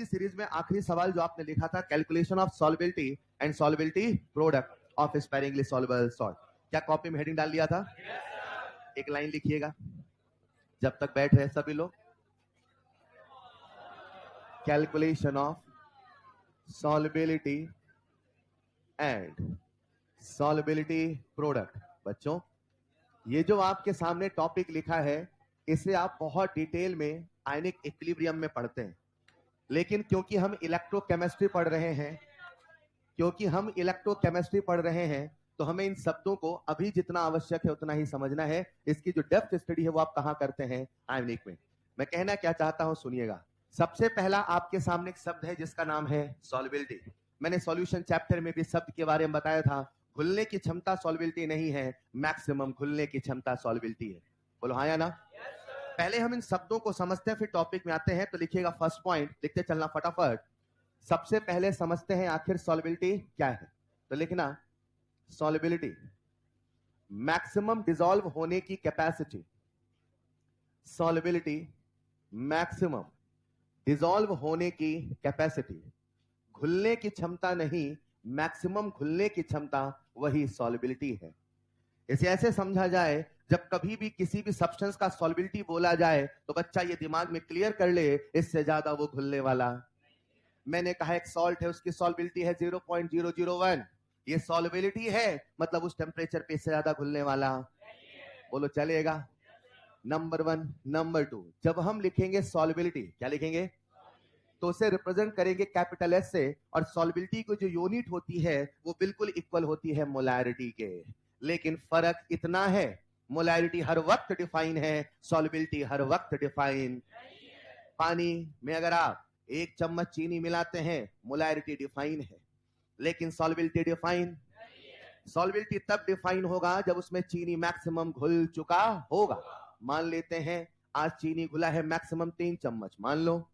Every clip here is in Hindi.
इसी सीरीज में आखिरी सवाल जो आपने लिखा था, calculation of solubility and solubility product of sparingly soluble salt, क्या कॉपी में हेडिंग डाल लिया था? एक लाइन लिखिएगा जब तक बैठ रहे सभी लोग। Calculation of solubility and solubility product. बच्चों, ये जो आपके सामने टॉपिक लिखा है, इसे आप बहुत डिटेल में आयनिक इक्विलिब्रियम में पढ़ते हैं, लेकिन क्योंकि हम इलेक्ट्रोकेमिस्ट्री पढ़ रहे हैं, तो हमें इन शब्दों को अभी जितना आवश्यक है उतना ही समझना है। इसकी जो डेप्थ स्टडी है वो आप कहां करते हैं? आयनिक में। मैं कहना क्या चाहता हूं, सुनिएगा। सबसे पहला आपके सामने एक शब्द है जिसका नाम है सॉल्युबिलिटी। मैंने सॉल्यूशन चैप्टर में भी शब्द के बारे में बताया था। घुलने की क्षमता सॉल्युबिलिटी नहीं है, मैक्सिमम घुलने की क्षमता सॉल्युबिलिटी है। बोलो हाँ या ना? पहले हम इन शब्दों को समझते हैं, फिर टॉपिक में आते हैं। तो लिखिएगा फर्स्ट पॉइंट, लिखते चलना फटाफट। सबसे पहले समझते हैं आखिर सॉल्युबिलिटी क्या है। तो लिखना सॉल्युबिलिटी, मैक्सिमम डिसॉल्व होने की कैपेसिटी। सॉल्युबिलिटी, मैक्सिमम डिसॉल्व होने की कैपेसिटी। घुलने की क्षमता नहीं, मैक्सिमम घुलने की क्षमता, वही सॉल्युबिलिटी है। इसे ऐसे समझा जाए, जब कभी भी किसी भी सब्सटेंस का सॉल्युबिलिटी बोला जाए तो बच्चा ये दिमाग में क्लियर कर ले, इससे ज्यादा वो घुलने वाला। मैंने कहा एक सॉल्ट है, उसकी सॉल्युबिलिटी है 0.001, ये सॉल्युबिलिटी है, मतलब उस टेम्परेचर पे इससे ज्यादा घुलने वाला। बोलो चलेगा? नंबर 1। नंबर 2, जब हम लिखेंगे सॉल्युबिलिटी, क्या लिखेंगे? तो उसे रिप्रेजेंट करेंगे कैपिटल एस से, और सॉल्युबिलिटी की जो यूनिट होती है वो बिल्कुल इक्वल होती है मोलैरिटी के। लेकिन फर्क इतना है, मोलैरिटी हर वक्त डिफाइन है, सॉल्युबिलिटी हर वक्त डिफाइन। पानी में अगर आप 1 चम्मच चीनी मिलाते हैं, मोलैरिटी डिफाइन है, लेकिन सॉल्युबिलिटी डिफाइन। सॉल्युबिलिटी तब डिफाइन होगा जब उसमें चीनी मैक्सिमम घुल चुका होगा। मान लेते हैं आज चीनी घुला है मैक्सिमम 3 चम्मच, मान लो।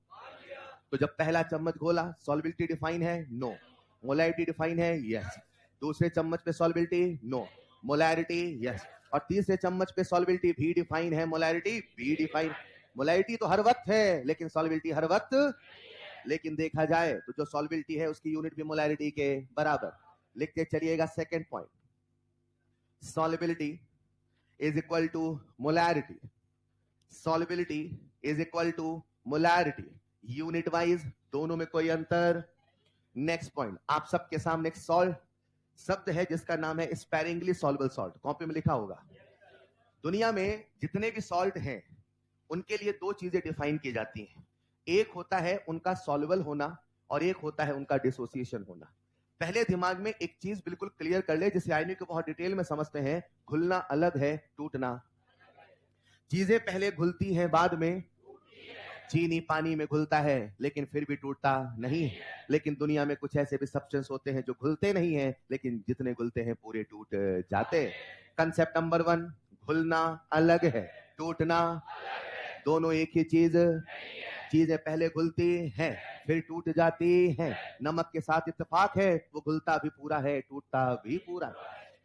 तो जब पहला चम्मच घोला, सॉल्युबिलिटी डिफाइन है? नो। मोलैरिटी डिफाइन है? यस। दूसरे चम्मच पे सॉल्युबिलिटी? नो। मोलैरिटी? यस। और तीसरे चम्मच पे सॉल्युबिलिटी भी डिफाइन है, मोलैरिटी भी डिफाइन। मोलैरिटी तो हर वक्त है, लेकिन सॉल्युबिलिटी हर वक्त। लेकिन देखा जाए तो जो सॉल्युबिलिटी है उसकी यूनिट भी मोलैरिटी के बराबर। लिखते चलिएगा second point, solubility is equal to molarity. Solubility is equal to molarity, unit wise दोनों में कोई अंतर। नेक्स्ट पॉइंट, आप सबके सामने एक सॉल्ट शब्द है जिसका नाम है स्पैरिंगली सॉल्युबल सॉल्ट, कॉपी में लिखा होगा। दुनिया में जितने भी सॉल्ट हैं उनके लिए 2 चीजें डिफाइन की जाती हैं, एक होता है उनका सॉल्युबल होना और एक होता है उनका डिसोसिएशन होना। पहले दिमाग में एक चीज बिल्कुल क्लियर कर ले, जिसे आईने को बहुत डिटेल में समझते हैं। घुलना अलग है, टूटना। चीजें पहले घुलती हैं, बाद में। चीनी पानी में घुलता है लेकिन फिर भी टूटता नहीं है। लेकिन दुनिया में कुछ ऐसे भी सब्सटेंस होते हैं जो घुलते नहीं हैं, लेकिन जितने घुलते हैं पूरे टूट जाते हैं। कंसेप्ट नंबर 1, घुलना अलग है, टूटना दोनों एक ही चीज। चीजें पहले घुलती हैं फिर टूट जाती हैं। नमक के साथ इत्तेफाक है, वो घुलता भी पूरा है, टूटता भी पूरा है।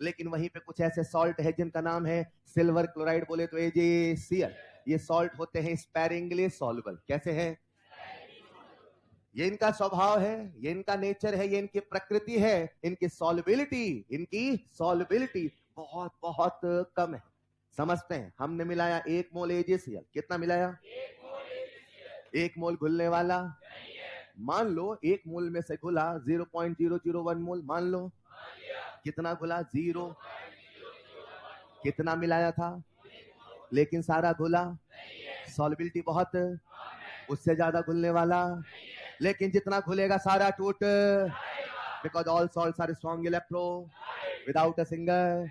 लेकिन वहीं पे कुछ ऐसे सॉल्ट है जिनका नाम है सिल्वर क्लोराइड, बोले तो AgCl। ये सॉल्ट होते हैं स्पैरिंगली सॉल्युबल। कैसे हैं? ये इनका स्वभाव है, ये इनका नेचर है, ये इनकी प्रकृति है। इनकी सॉल्युबिलिटी बहुत बहुत कम है। समझते हैं, हमने मिलाया 1 मोल AgCl, कितना मिलाया? 1 मोल घुलने वाला। मान लो 1 मोल में से घुला 0.001 मोल, मान लो। कितना घुला? 0। कितना मिलाया था? लेकिन सारा घुला। सॉल्युबिलिटी बहुत, उससे ज्यादा घुलने वाला। लेकिन जितना घुलेगा सारा टूट, because all salts are strong electro without a single.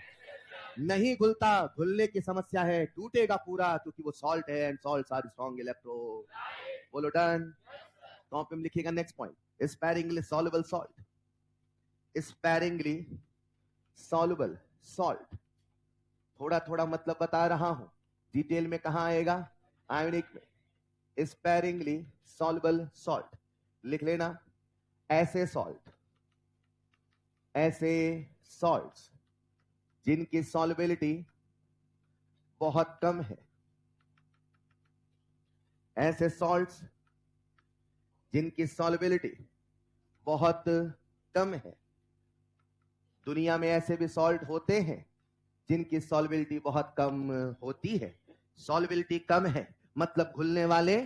नहीं घुलता, घुलने की समस्या है, टूटेगा पूरा क्योंकि वो सॉल्ट है and salts are strong electro. बोलो डन। कॉपी में लिखिएगा next point, sparingly soluble salt. Sparingly soluble salt, थोड़ा थोड़ा मतलब बता रहा हूं, डिटेल में कहां आएगा? आयोनिक में। स्पैरिंगली सॉल्युबल सॉल्ट लिख लेना। ऐसे सॉल्ट्स जिनकी सॉल्युबिलिटी बहुत कम है, ऐसे सॉल्ट्स जिनकी सॉल्युबिलिटी बहुत कम है। दुनिया में ऐसे भी सॉल्ट होते हैं जिनकी सॉल्युबिलिटी बहुत कम होती है। सॉल्युबिलिटी कम है मतलब घुलने वाले,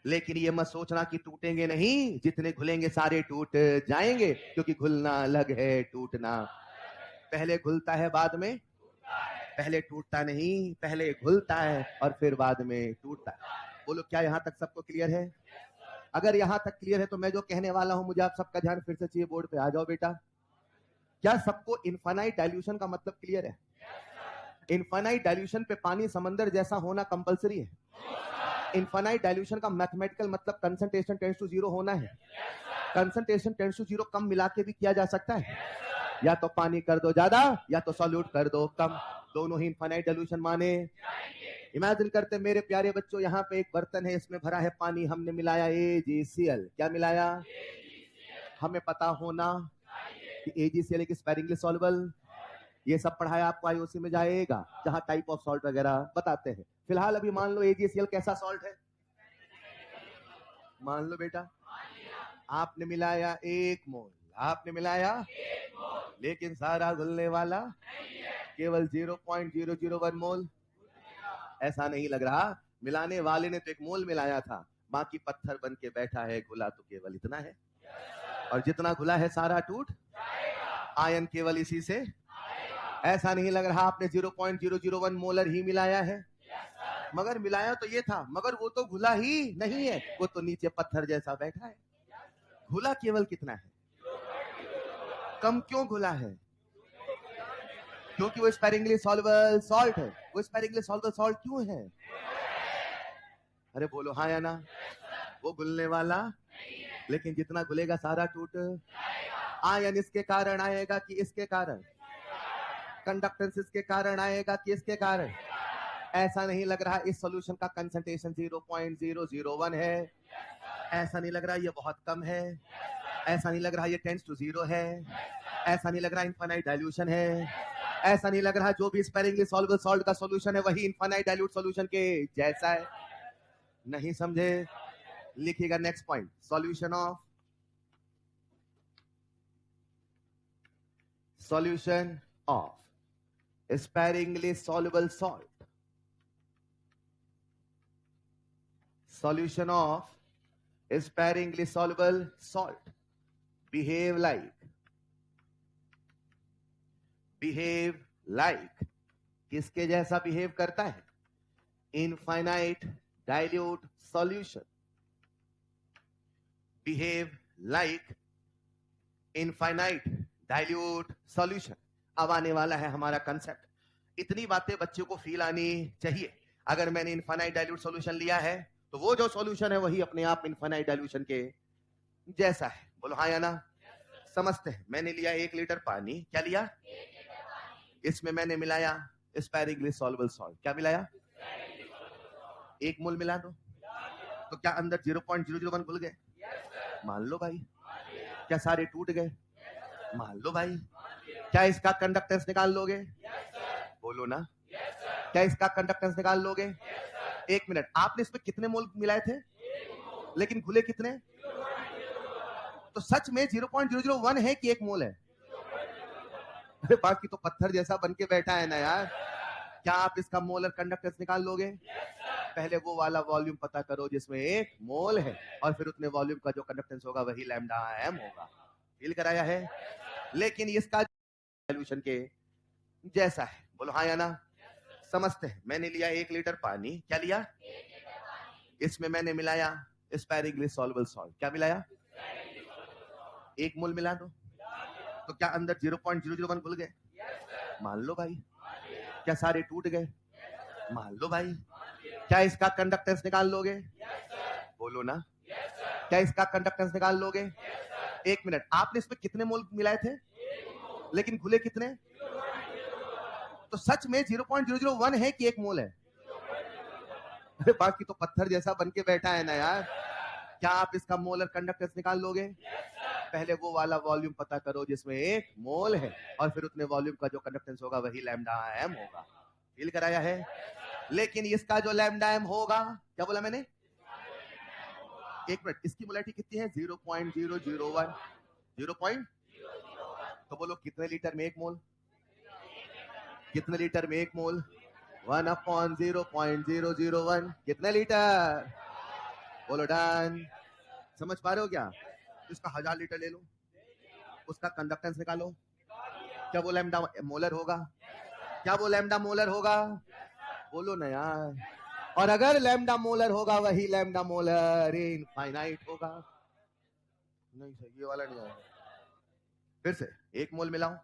लेकिन ये मत सोचना कि टूटेंगे नहीं, जितने घुलेंगे सारे टूट जाएंगे, क्योंकि घुलना अलग है, टूटना पहले घुलता है बाद में, पहले टूटता नहीं, पहले घुलता है और फिर बाद में टूटता है। बोलो क्या यहां तक सबको क्लियर है? अगर यहां तक क्लियर है तो मैं जो कहने वाला हूं, मुझे आप सबका ध्यान फिर से चाहिए। बोर्ड पे आ जाओ बेटा। क्या सबको इनफाइनाइट डाइल्यूशन का मतलब क्लियर है? इनफाइनाइट डाइल्यूशन पे पानी समंदर जैसा होना कंपलसरी है। इनफाइनाइट डाइल्यूशन का मैथमेटिकल मतलब कंसंट्रेशन टेंड्स टू जीरो होना है। कंसंट्रेशन टेंड्स टू जीरो कम मिला के भी किया जा सकता है, या तो पानी कर दो ज्यादा या तो सॉल्यूट कर दो कम, दोनों ही इनफाइनाइट डाइल्यूशन माने। इमेजिन करते मेरे प्यारे बच्चों, यहाँ पे एक बर्तन है, इसमें भरा है पानी, हमने मिलाया AgCl। क्या मिलाया? हमें पता होना कि AgCl एक स्पैरिंगली सॉल्युबल, ये सब पढ़ाया आपको IOC में जाएगा, जहां टाइप ऑफ सॉल्ट वगैरह बताते हैं। फिलहाल अभी मान लो AgCl कैसा सॉल्ट है? मान लो बेटा आपने मिलाया 1 मोल, आपने मिलाया, लेकिन सारा घुलने वाला केवल 0.001 मोल। ऐसा नहीं लग रहा, मिलाने वाले ने तो 1 मोल मिलाया था, बाकी पत्थर बन के बैठा है, घुला तो केवल इतना है, और जितना घुला है सारा टूट, आयन केवल इसी से। ऐसा नहीं लग रहा आपने 0.001 मोलर ही मिलाया है, मगर मिलाया तो ये था, मगर वो तो घुला ही नहीं है, वो तो नीचे पत्थर जैसा बैठा है। घुला केवल कितना है? कम क्यों घुला है? क्योंकि वो स्पैरिंगली सॉल्युबल सॉल्ट है। वो स्पैरिंगली सॉल्युबल सॉल्ट क्यों है? अरे बोलो हाँ या ना। वो घुलने वाला, लेकिन जितना घुलेगा सारा टूट। आयन इसके कारण आएगा कि इसके कारण? कंडक्टेंस इसके कारण आएगा कि इसके कारण? ऐसा नहीं लग रहा इस सॉल्यूशन का कंसंट्रेशन 0.001 है। ऐसा नहीं लग रहा ये बहुत कम है। ऐसा नहीं लग रहा ये टेंड्स टू जीरो है। ऐसा नहीं लग रहा इनफाइनाइट डाइल्यूशन है। ऐसा नहीं लग रहा जो भी स्पैरिंगली सॉल्युबल सॉल्ट का सॉल्यूशन है वही इनफाइनाइट डाइल्यूट सॉल्यूशन के जैसा है। नहीं समझे? लिखिएगा next point, solution of sparingly soluble salt. Solution of sparingly soluble salt behave like किसके जैसा बिहेव करता है? Infinite dilute solution behave like infinite dilute solution. अब आने वाला है हमारा कंसेप्ट। इतनी बातें बच्चों को फील आनी चाहिए। अगर मैंने इनफाइनाइट डाइल्यूट सॉल्यूशन लिया है तो वो जो सॉल्यूशन है वही अपने आप इनफाइनाइट डाइल्यूशन के जैसा है। बोलो हाँ या ना। समझते हैं। मैंने लिया 1 लीटर पानी। क्या लिया? इसमें मैंने मिलाया स्पैरिंगली सॉल्युबल सॉल्ट। क्या मिलाया? 1 मोल मिला दो, तो क्या अंदर 0.001 घुल गए? मान लो भाई। क्या सारे टूट गए? मान लो भाई। क्या इसका कंडक्टेंस निकाल लोगे? बोलो ना। क्या इसका कंडक्टेंस निकाल लोगे? 1 मिनट, आपने इसमें कितने मोल मिलाए थे? लेकिन घुले कितने? तो सच में 0.001 है कि 1 मोल है? अरे बाकी तो पत्थर जैसा बन के बैठा है ना यार। क्या आप इसका मोलर कंडक्टेंस निकाल लोगे? पहले वो वाला वॉल्यूम पता करो जिसमें 1 मोल है, और फिर उतने वॉल्यूम का जो कंडक्टेंस होगा वही लैम्डा m होगा। फील कराया है? लेकिन इसका सॉल्यूशन के जैसा है। बोलो हाँ या ना। समझते हैं। मैंने लिया 1 लीटर पानी। क्या लिया? इसमें मैंने मिलाया स्पैरिंगली सॉल्युबल सॉल्ट। क्या मिलाया? 1 मोल मिला दो, तो क्या अंदर 0.001 घुल गए? मान लो भाई। क्या सारे टूट गए? मान लो भाई। क्या इसका कंडक्टेंस निकाल लोगे? बोलो ना। क्या इसका कंडक्टेंस निकाल लोगे? 1 मिनट, आपने इसमें कितने मोल मिलाए थे? लेकिन घुले कितने? तो सच में 0.001 है कि 1 मोल है? अरे बाकी तो पत्थर जैसा बन के बैठा है ना यार। क्या आप इसका मोलर कंडक्टेंस निकाल लोगे? पहले वो वाला वॉल्यूम पता करो जिसमें 1 मोल है, और फिर उतने वॉल्यूम का जो कंडक्टेंस होगा वही लैम्डा m होगा। फील कराया है? लेकिन इसका जो लैम्डा m होगा, क्या बोला मैंने? एक मिनट, इसकी मोलैरिटी कितनी है? 0.001, 0. तो बोलो कितने लीटर में एक मोल? कितने लीटर में एक मोल? 1/0.001, कितने लीटर? बोलो डन। समझ पा रहे हो क्या? इसका 1000 लीटर ले लो, उसका कंडक्टेंस निकालो, क्या वो लैम्डा मोलर होगा? क्या वो लैम्डा मोलर होगा? बोलो ना यार। और अगर लैम्डा मोलर होगा, वही लैम्डा मोलर इनफाइनाइट होगा। नहीं सर, ये वाला नहीं आया। फिर से एक मोल मिलाओ,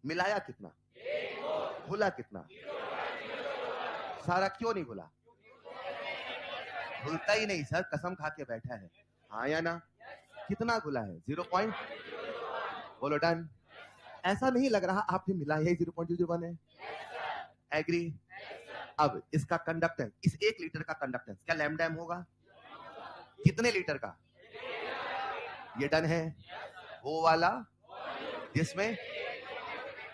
मिलाया कितना? घुला कितना? सारा क्यों नहीं घुला? घुलता ही नहीं सर, कसम खा के बैठा है। हाँ या ना? कितना घुला है? 0. बोलो डन। ऐसा नहीं लग रहा आपने मिला है 0.001 है? एग्री? अब इसका कंडक्टेंस, इस 1 लीटर का कंडक्टेंस क्या लैम्डा एम होगा? कितने लीटर का? ये डन है। वो वाला जिसमें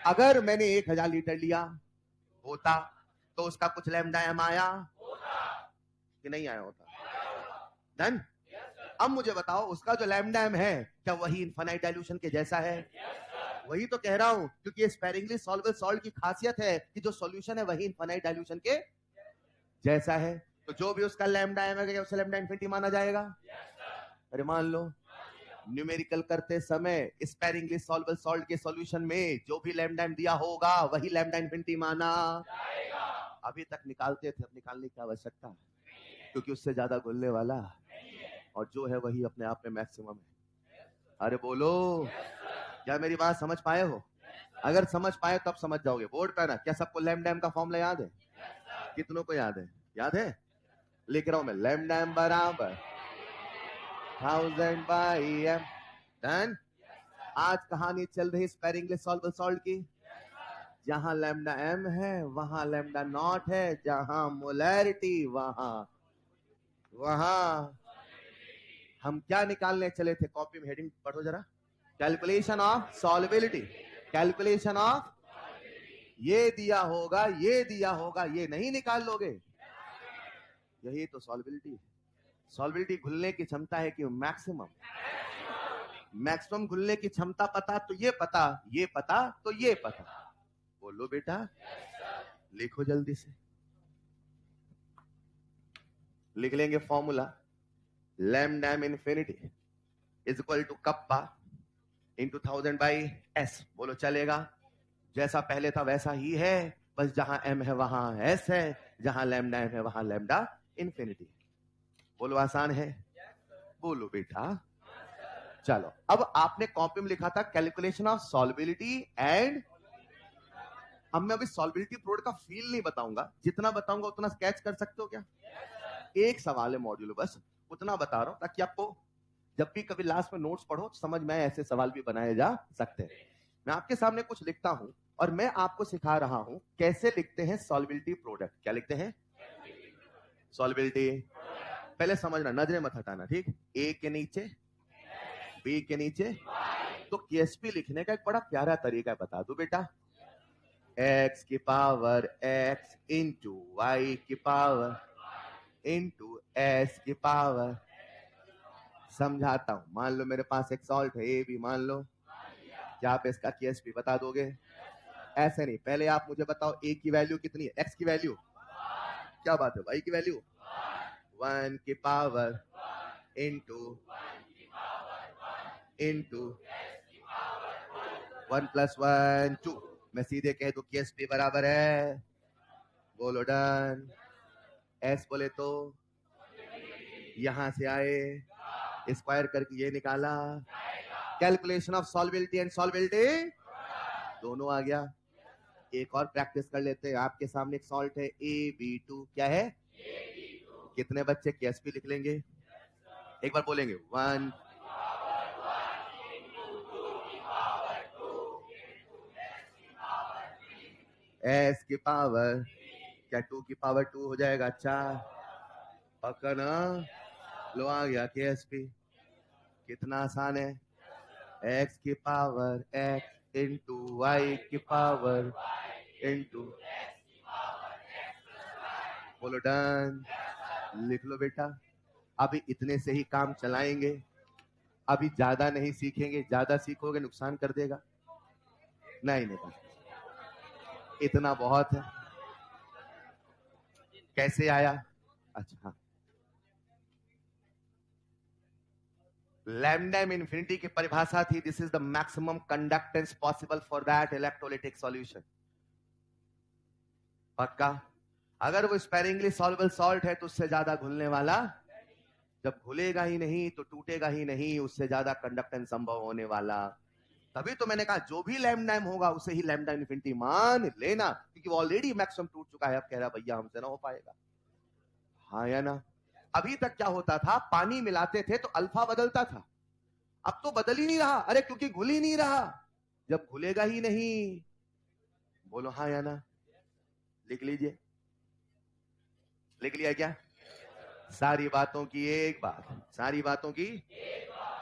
अगर मैंने 1000 लीटर लिया होता तो उसका कुछ लैम्डा एम आया कि नहीं आया होता? डन। अब मुझे बताओ, उसका जो लैम्डा एम है क्या वही इनफाइनाइट डाइल्यूशन के जैसा है? वही तो कह रहा हूं, क्योंकि ये स्पेरिंगली सॉल्वेबल सॉल्ट की खासियत है कि जो सॉल्यूशन है वही इनफाइनाइट डाइल्यूशन के जैसा है। तो जो भी उसका लैम्डा एम है, उसे लैम्डा इन्फिनिटी माना जाएगा? अरे मान लो न्यूमेरिकल करते समय स्पेरिंगली सॉल्वेबल सॉल्ट के सॉल्यूशन में जो भी लैम्डा एम दिया होगा वही लैम्डा इन्फिनिटी माना जाएगा। अभी तक निकालते थे, अब निकालने की आवश्यकता, क्योंकि उससे ज्यादा घुलने वाला और जो है वही अपने आप में मैक्सिमम है। अरे बोलो, क्या मेरी बात समझ पाए हो? अगर समझ पाए तब समझ जाओगे। बोर्ड पे ना, क्या सबको लैम्डा एम का फॉर्मूला याद है? कितनों को याद है? याद है? लिख रहा हूं मैं, लैम्डा एम बराबर 1000/m। डन। आज कहानी चल रही स्पेरिंगली सॉल्वेबल सॉल्ट की। जहां लैम्डा एम है वहां लैम्डा नॉट है, जहां मोलैरिटी वहां हम क्या निकालने चले थे? कॉपी में हेडिंग पढ़ो जरा। Calculation of solubility. Calculation of, ये दिया होगा, ये दिया होगा, ये नहीं निकाल लोगे। यही तो सॉल्युबिलिटी है। सॉल्युबिलिटी घुलने की क्षमता है कि मैक्सिमम। मैक्सिमम घुलने की क्षमता पता तो ये पता, ये पता तो ये पता। बोलो बेटा, लिखो जल्दी से। लिख लेंगे formula, lambda M infinity is equal to kappa into 1000/s। बोलो चलेगा? जैसा पहले था वैसा ही है, बस जहां m है वहां s है, जहां लैम्डा m है वहां लैम्डा इन्फिनिटी। बोलो आसान है? बोलो बेटा। चलो, अब आपने कॉपी में लिखा था कैलकुलेशन ऑफ सॉल्युबिलिटी एंड, अब मैं अभी सॉल्युबिलिटी प्रोडक्ट का फील नहीं बताऊंगा, जितना बताऊंगा उतना स्केच कर सकते हो क्या? एक सवाल है मॉड्यूल, बस उतना बता रहा हूं ताकि आपको जब भी कभी लास्ट में नोट्स पढ़ो तो समझ में आए, ऐसे सवाल भी बनाए जा सकते हैं। मैं आपके सामने कुछ लिखता हूं और मैं आपको सिखा रहा हूं कैसे लिखते हैं सॉल्युबिलिटी प्रोडक्ट। क्या लिखते हैं? सॉल्युबिलिटी। पहले समझना, नजरें मत हटाना, ठीक? ए के नीचे, बी के नीचे। तो केएसपी लिखने का एक बड़ा प्यारा तरीका है, बता दो बेटा। x की पावर x इंटू वाई की पावर इंटू s की पावर। समझाता हूं, मान लो मेरे पास एक सॉल्ट है ए बी, मान लो। क्या आप इसका केएसपी बता दोगे? ऐसे नहीं, पहले आप मुझे बताओ ए की वैल्यू कितनी है, एक्स की वैल्यू, क्या बात है, वाई की वैल्यू 1 की पावर इंटू 1 + 1 2। मैं सीधे कह दू केएसपी बराबर है, बोलो डन। एस बोले तो यहां से आए, स्क्वायर करके ये निकाला, calculation of solubility and solubility दोनों आ गया। एक और प्रैक्टिस कर लेते हैं। आपके सामने एक सॉल्ट है AB2, क्या है? कितने बच्चे केएसपी लिख लेंगे? एक बार बोलेंगे 1 S की पावर, क्या 2 की पावर 2 हो जाएगा? अच्छा पक्का ना? लो आ गया केएसपी। कितना आसान है। x की पावर x इंटू वाई की पावर इंटू, बोलो डन। लिख लो बेटा। अभी इतने से ही काम चलाएंगे, अभी ज्यादा नहीं सीखेंगे, ज्यादा सीखोगे नुकसान कर देगा। नहीं नहीं, इतना बहुत है। कैसे आया? अच्छा, लैम्डा इन्फिनिटी की परिभाषा थी, this is the maximum conductance possible for that electrolytic solution. पक्का? अगर वो स्पेरिंगली सॉल्युबल सॉल्ट है तो उससे ज्यादा घुलने वाला, जब घुलेगा ही नहीं तो टूटेगा ही नहीं, उससे ज्यादा कंडक्टेंस संभव होने वाला। तभी तो मैंने कहा जो भी लैम्डा होगा उसे ही लैम्डा इन्फिनिटी मान लेना, क्योंकि वो ऑलरेडी मैक्सिमम टूट चुका है। अब कह रहा भैया हमसे ना हो पाएगा, हाँ या ना? अभी तक क्या होता था, पानी मिलाते थे तो अल्फा बदलता था, अब तो बदल ही नहीं रहा। अरे क्योंकि घुल ही नहीं रहा, जब घुलेगा ही नहीं, बोलो हाँ या ना? लिख लीजिए, लिख लिया क्या? सारी बातों की एक बात, सारी बातों की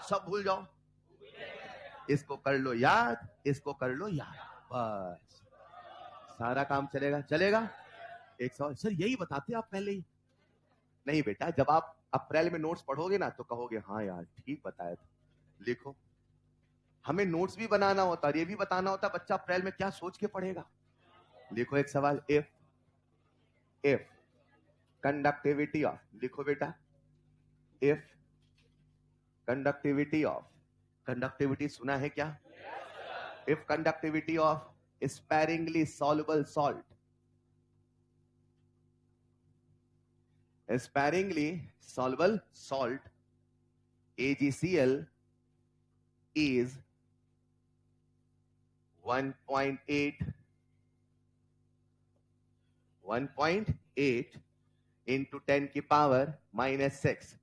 सब भूल जाओ, इसको कर लो याद, इसको कर लो याद, बस सारा काम चलेगा। चलेगा? एक सवाल, सर यही बताते आप पहले ही। नहीं बेटा, जब आप अप्रैल में नोट्स पढ़ोगे ना तो कहोगे हाँ यार ठीक बताया था। लिखो, हमें नोट्स भी बनाना होता है, ये भी बताना होता है बच्चा अप्रैल में क्या सोच के पढ़ेगा। लिखो एक सवाल, इफ कंडक्टिविटी ऑफ, लिखो बेटा, इफ कंडक्टिविटी ऑफ, कंडक्टिविटी सुना है क्या? If conductivity of sparingly soluble salt, sparingly soluble salt AgCl is 1.8 into 10 की power minus 6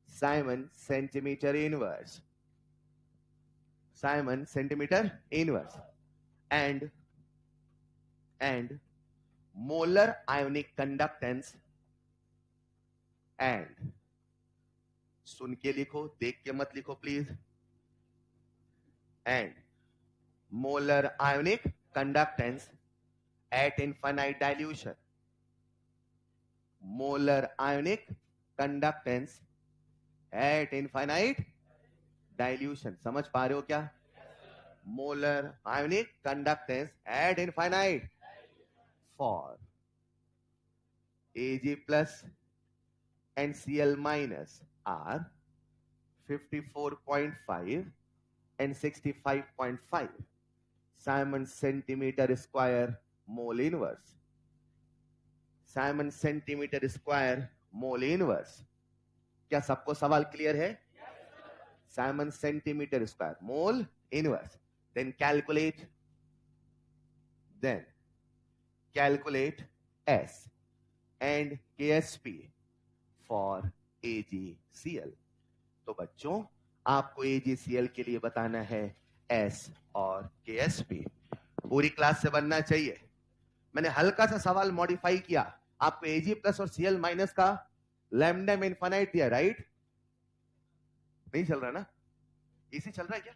Simon centimeter inverse, Simon centimeter inverse, and molar ionic conductance, and सुन के लिखो, देख के मत लिखो please, and molar ionic conductance at infinite dilution, molar ionic conductance at infinite dilution। समझ पा रहे हो क्या? molar ionic conductance at infinite for Ag plus and Cl minus are 54.5 and 65.5 Simon centimeter square mole inverse, Simon centimeter square mole inverse। क्या सबको सवाल क्लियर है? Simon centimeter square mole inverse, then calculate S and Ksp for AgCl। तो बच्चों आपको AgCl के लिए बताना है S और Ksp, पूरी क्लास से बनना चाहिए। मैंने हल्का सा सवाल मॉडिफाई किया, आपको Ag प्लस और Cl माइनस का लैम्डा में इनफाइनाइट दिया, राइट? नहीं चल रहा ना? इसी चल रहा है क्या?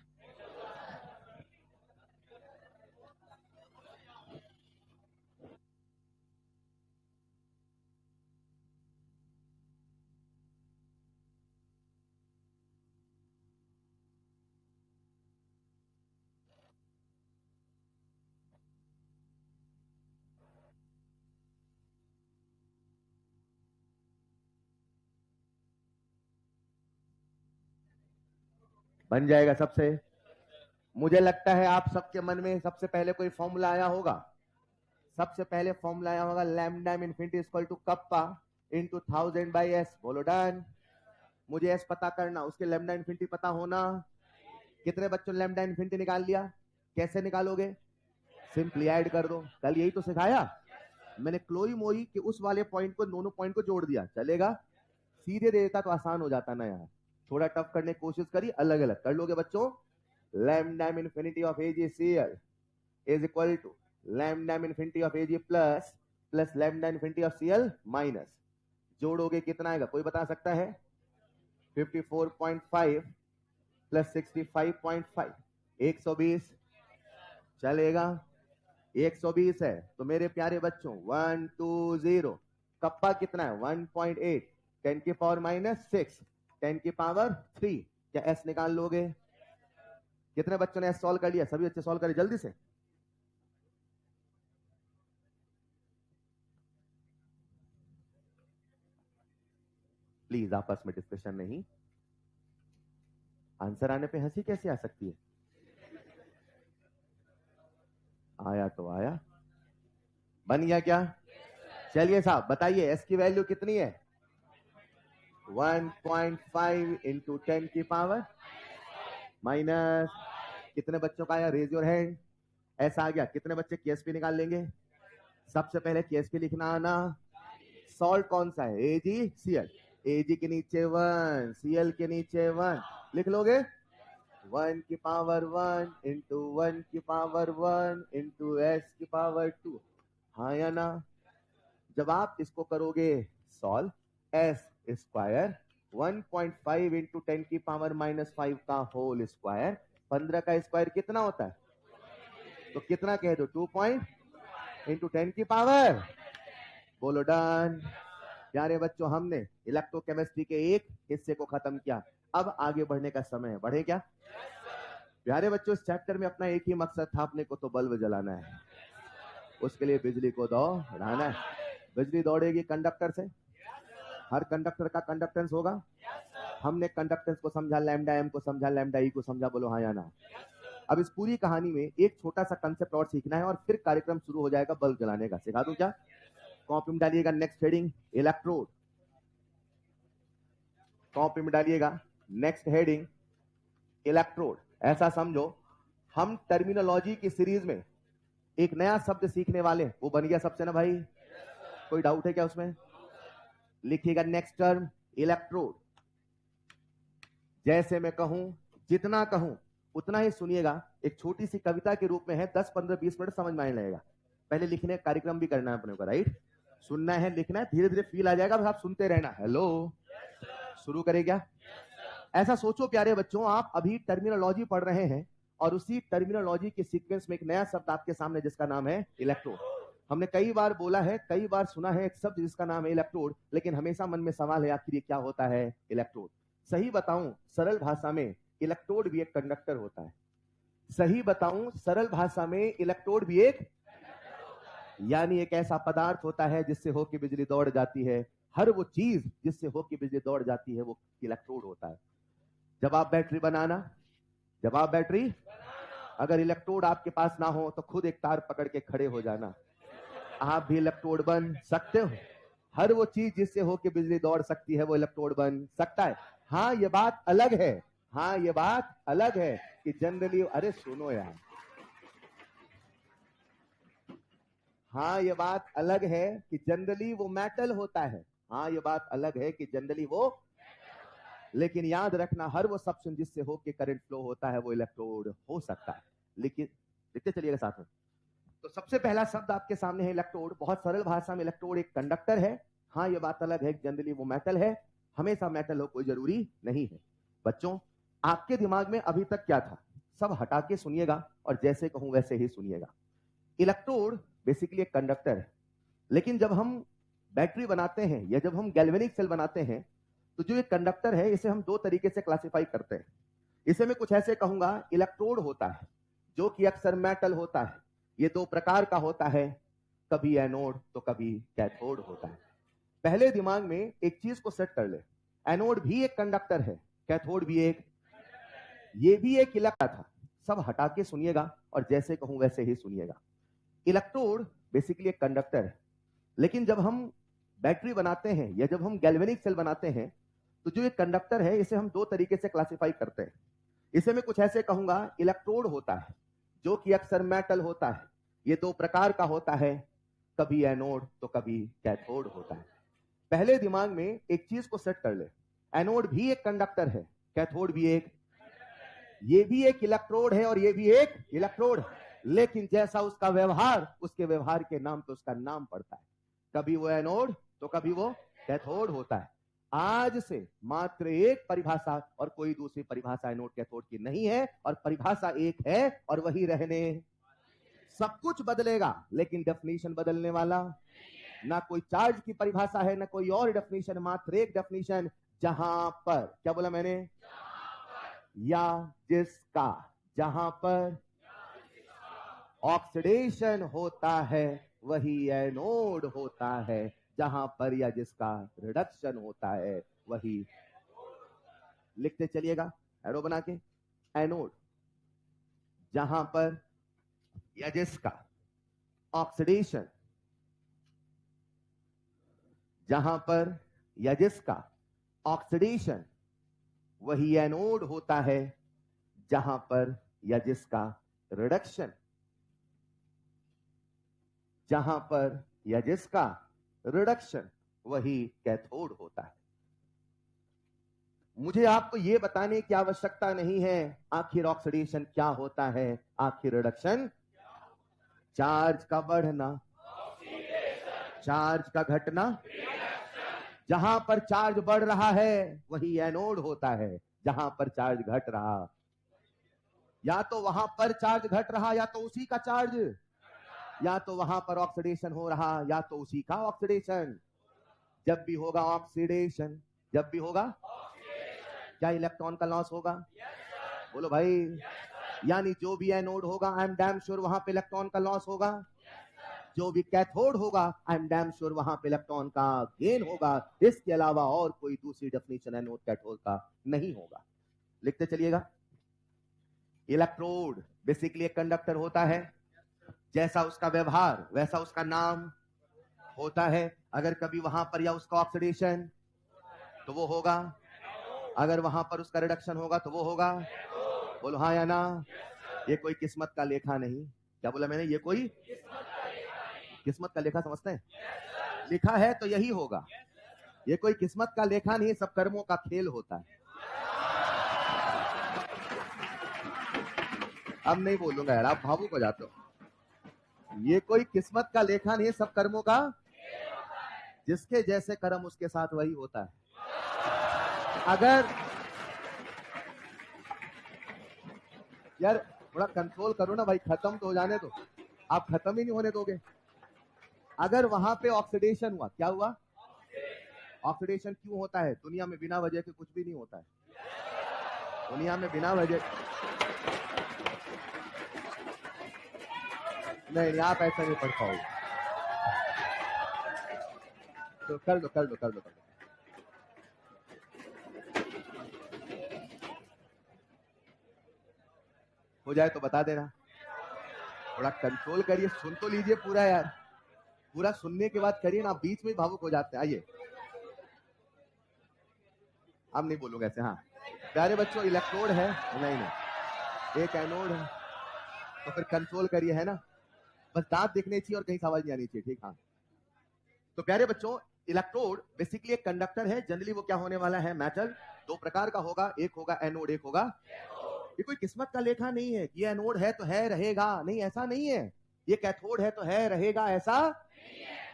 बन जाएगा सबसे। मुझे लगता है आप सबके मन में सबसे पहले कोई फॉर्मूला आया होगा, सबसे पहले फॉर्मूला आया होगा lambda infinity equal to kappa into 1000 by S. बोलो डन। मुझे एस पता करना, उसके लैम्डा इनफिनिटी पता होना। कितने बच्चों लैम्डा इनफिनिटी निकाल लिया? कैसे निकालोगे? सिंपली ऐड कर दो, कल यही तो सिखाया मैंने। क्लोई मोई के उस वाले पॉइंट को, दोनों पॉइंट को जोड़ दिया, चलेगा? सीधे दे देता तो आसान हो जाता ना यार, थोड़ा टफ करने की कोशिश करी, अलग अलग कर लोगे बच्चों। Lambda infinity of AgCl is equal to lambda infinity of Ag plus lambda infinity of Cl minus, जोड़ोगे कितना आएगा कोई बता सकता है? 54.5 प्लस 65.5, 120। चलेगा? 120 है तो मेरे प्यारे बच्चों 120, कप्पा कितना है? 1.8, 10 की पावर -6, 10 की पावर 3। क्या s निकाल लोगे? कितने बच्चों ने s सॉल्व कर लिया? सभी बच्चे सॉल्व करें जल्दी से। प्लीज आपस में डिस्कशन नहीं। आंसर आने पे हंसी कैसे आ सकती है? आया तो आया, बन गया क्या? चलिए साहब बताइए, s की वैल्यू कितनी है? 1.5 इंटू 10 की पावर माइनस, कितने बच्चों का आया? Raise your hand. ऐसा आ गया, कितने बच्चे KSP निकाल लेंगे? सबसे पहले KSP लिखना आना। सॉल्ट कौन सा है? AgCl। Ag के नीचे 1, Cl के नीचे 1, लिख लोगे? 1 की पावर 1 इंटू 1 की पावर 1 इंटू s की पावर 2। हाँ या ना? जब आप इसको करोगे सॉल्व, s स्क्वायर 1.5 इंटू 10 की पावर -5 का होल स्क्वायर, 15 का स्क्वायर कितना होता है? तो कितना कह दो? 2 इंटू 10 की पावर। बोलो डन। प्यारे बच्चों, हमने इलेक्ट्रोकेमिस्ट्री के एक हिस्से को खत्म किया, अब आगे बढ़ने का समय है। बढ़े क्या? प्यारे बच्चों, इस चैप्टर में अपना एक ही मकसद था, अपने को तो बल्ब जलाना है, उसके लिए बिजली को दौड़ाना है। बिजली दौड़ेगी कंडक्टर से, हर कंडक्टर का कंडक्टेंस होगा। हमने कंडक्टेंस को समझा, लैम्डा एम को समझा, लैम्डा ई को समझा। बोलो हाँ या ना? अब इस पूरी कहानी में एक छोटा सा कंसेप्ट और सीखना है और फिर कार्यक्रम शुरू हो जाएगा बल्ब जलाने का। सिखा दूं क्या? कॉपी में डालिएगा नेक्स्ट हेडिंग इलेक्ट्रोड। कॉपी में डालिएगा नेक्स्ट हेडिंग इलेक्ट्रोड। ऐसा समझो हम टर्मिनोलॉजी की सीरीज में एक नया शब्द सीखने वाले, वो बन गया सबसे ना भाई? कोई डाउट है क्या उसमें? लिखिएगा नेक्स्ट टर्म इलेक्ट्रोड। जैसे मैं कहूं, जितना कहूं उतना ही सुनिएगा। एक छोटी सी कविता के रूप में है, 10 15 20 मिनट समझ में आने लगेगा। पहले लिखने का कार्यक्रम भी करना है अपने को, राइट? सुनना है, लिखना है, धीरे धीरे फील आ जाएगा, बस आप सुनते रहना। हेलो, शुरू करें क्या? ऐसा सोचो प्यारे बच्चों, आप अभी टर्मिनोलॉजी पढ़ रहे हैं और उसी टर्मिनोलॉजी के सीक्वेंस में एक नया शब्द आपके सामने जिसका नाम है इलेक्ट्रोड। हमने कई बार बोला है, कई बार सुना है एक शब्द जिसका नाम है इलेक्ट्रोड, लेकिन हमेशा मन में सवाल है आखिर ये क्या होता है इलेक्ट्रोड? सही बताऊं सरल भाषा में, इलेक्ट्रोड भी एक कंडक्टर होता है। सही बताऊं सरल भाषा में, इलेक्ट्रोड भी एक, यानी एक ऐसा पदार्थ होता है जिससे होकर बिजली दौड़ जाती है। हर वो चीज जिससे होकर बिजली दौड़ जाती है वो इलेक्ट्रोड होता है। जब आप बैटरी बनाना, जब आप बैटरी, अगर इलेक्ट्रोड आपके पास ना हो तो खुद एक तार पकड़ के खड़े हो जाना, आप भी इलेक्ट्रोड बन सकते हो। हर वो चीज जिससे होके बिजली दौड़ सकती है वो इलेक्ट्रोड बन सकता है। हाँ ये बात अलग है, हाँ ये बात अलग है कि जनरली, अरे सुनो यार, हाँ ये बात अलग है कि जनरली वो मेटल होता है। हाँ ये बात अलग है कि जनरली वो, लेकिन याद रखना हर वो सब्सटेंस जिससे होके करंट फ्लो होता है वो इलेक्ट्रोड हो सकता है। लेकिन देखते चलिएगा साथ में। तो सबसे पहला शब्द आपके सामने है इलेक्ट्रोड। बहुत सरल भाषा में इलेक्ट्रोड एक कंडक्टर है। हाँ ये बात अलग है, जनरली वो मेटल है। हमेशा मेटल हो कोई जरूरी नहीं है। बच्चों, आपके दिमाग में अभी तक क्या था सब हटा के सुनिएगा और जैसे कहूं वैसे ही सुनिएगा। इलेक्ट्रोड बेसिकली एक कंडक्टर है, लेकिन जब हम बैटरी बनाते हैं या जब हम गैल्वेनिक सेल बनाते हैं तो जो ये कंडक्टर है इसे हम दो तरीके से क्लासिफाई करते हैं। इसे मैं कुछ ऐसे कहूंगा, इलेक्ट्रोड होता है जो कि अक्सर मेटल होता है। ये दो प्रकार का होता है, कभी एनोड तो कभी कैथोड होता है। पहले दिमाग में एक चीज को सेट कर ले, एनोड भी एक कंडक्टर है, कैथोड भी एक, ये भी एक इलेक्ट्रोड था। सब हटा के सुनिएगा और जैसे कहूं वैसे ही सुनिएगा। इलेक्ट्रोड बेसिकली एक कंडक्टर है, लेकिन जब हम बैटरी बनाते हैं या जब हम गैल्वेनिक सेल बनाते हैं तो जो ये कंडक्टर है इसे हम दो तरीके से क्लासिफाई करते हैं। इसे मैं कुछ ऐसे कहूंगा, इलेक्ट्रोड होता है जो कि अक्सर मेटल होता है। ये दो प्रकार का होता है, कभी एनोड तो कभी कैथोड होता है। पहले दिमाग में एक चीज को सेट कर ले, एनोड भी एक कंडक्टर है, कैथोड भी एक, ये भी एक इलेक्ट्रोड है और ये भी एक इलेक्ट्रोड है, लेकिन जैसा उसका व्यवहार, उसके व्यवहार के नाम पे उसका नाम पड़ता है। कभी वो एनोड तो कभी वो कैथोड होता है। आज से मात्र एक परिभाषा और कोई दूसरी परिभाषा एनोड कैथोड की नहीं है, और परिभाषा एक है और वही रहने। सब कुछ बदलेगा लेकिन डेफिनेशन बदलने वाला। ना कोई चार्ज की परिभाषा है, ना कोई और डेफिनेशन, मात्र एक डेफिनेशन, जहां पर, क्या बोला मैंने, या जिसका, जहां पर ऑक्सीडेशन होता है वही एनोड होता है, जहां पर या जिसका रिडक्शन होता है वही, लिखते चलिएगा एरो बना के, एनोड जहां पर या जिसका ऑक्सीडेशन, जहां पर या जिसका ऑक्सीडेशन वही एनोड होता है, जहां पर या जिसका रिडक्शन, जहां पर या जिसका रिडक्शन वही कैथोड होता है। मुझे आपको यह बताने की आवश्यकता नहीं है आखिर ऑक्सीडेशन क्या होता है, आखिर रिडक्शन, चार्ज का बढ़ना, चार्ज का घटना, जहां पर चार्ज बढ़ रहा है वही एनोड होता है, जहां पर चार्ज घट रहा, या तो वहां पर चार्ज घट रहा या तो उसी का चार्ज, या तो वहां पर ऑक्सीडेशन हो रहा या तो उसी का ऑक्सीडेशन। जब भी होगा ऑक्सीडेशन, जब भी होगा क्या इलेक्ट्रॉन का लॉस होगा? बोलो भाई, यानी जो भी एनोड होगा आई एम डैम श्योर वहां पे इलेक्ट्रॉन का लॉस होगा, जो भी कैथोड होगा आई एम डैम श्योर वहां पे इलेक्ट्रॉन का गेन होगा। इसके अलावा और कोई दूसरी डेफिनेशन एनोड कैथोड का नहीं होगा। लिखते चलिएगा, इलेक्ट्रोड बेसिकली एक कंडक्टर होता है, जैसा उसका व्यवहार वैसा उसका नाम होता है। अगर कभी वहां पर या उसका ऑक्सीडेशन तो वो होगा, अगर वहां पर उसका रिडक्शन होगा तो वो होगा। बोलो हाँ या ना। ये कोई किस्मत का लेखा नहीं। क्या बोला मैंने? ये कोई किस्मत का लेखा समझते हैं? लिखा है तो यही होगा। ये कोई किस्मत का लेखा नहीं, सब कर्मों का खेल होता है। अब नहीं बोलूंगा यार, आप भावुक हो जाते हो। ये कोई किस्मत का लेखा नहीं, सब कर्मों का, जिसके जैसे कर्म उसके साथ वही होता है। अगर यार थोड़ा कंट्रोल करो ना भाई, खत्म तो हो जाने दो। आप खत्म ही नहीं होने दोगे। अगर वहां पे ऑक्सीडेशन हुआ, क्या हुआ? ऑक्सीडेशन क्यों होता है? दुनिया में बिना वजह के कुछ भी नहीं होता है। दुनिया में बिना वजह नहीं, आप ऐसा नहीं पढ़ पाओगे। तो कर लो कर लो कर लो कर लो। हो जाए तो बता देना। थोड़ा कंट्रोल करिए, सुन तो लीजिए पूरा यार। पूरा सुनने के बाद करिए ना, आप बीच में भावुक हो जाते हैं। आइए, अब नहीं बोलूंगा ऐसे। हाँ प्यारे बच्चों, इलेक्ट्रोड है, नहीं नहीं, एक एनोड है, तो फिर कंट्रोल करिए, है ना। बस दांत दिखने चाहिए और कहीं से आवाज नहीं आनी चाहिए, ठीक? हाँ। तो प्यारे बच्चों, इलेक्ट्रोड बेसिकली एक कंडक्टर है। जनरली वो क्या होने वाला है? मेटल। दो प्रकार का होगा, एक होगा एनोड, एक होगा। ये कोई किस्मत का लेखा नहीं है। ये एनोड है तो है रहेगा, नहीं, ऐसा नहीं है। ये कैथोड है तो है रहेगा, ऐसा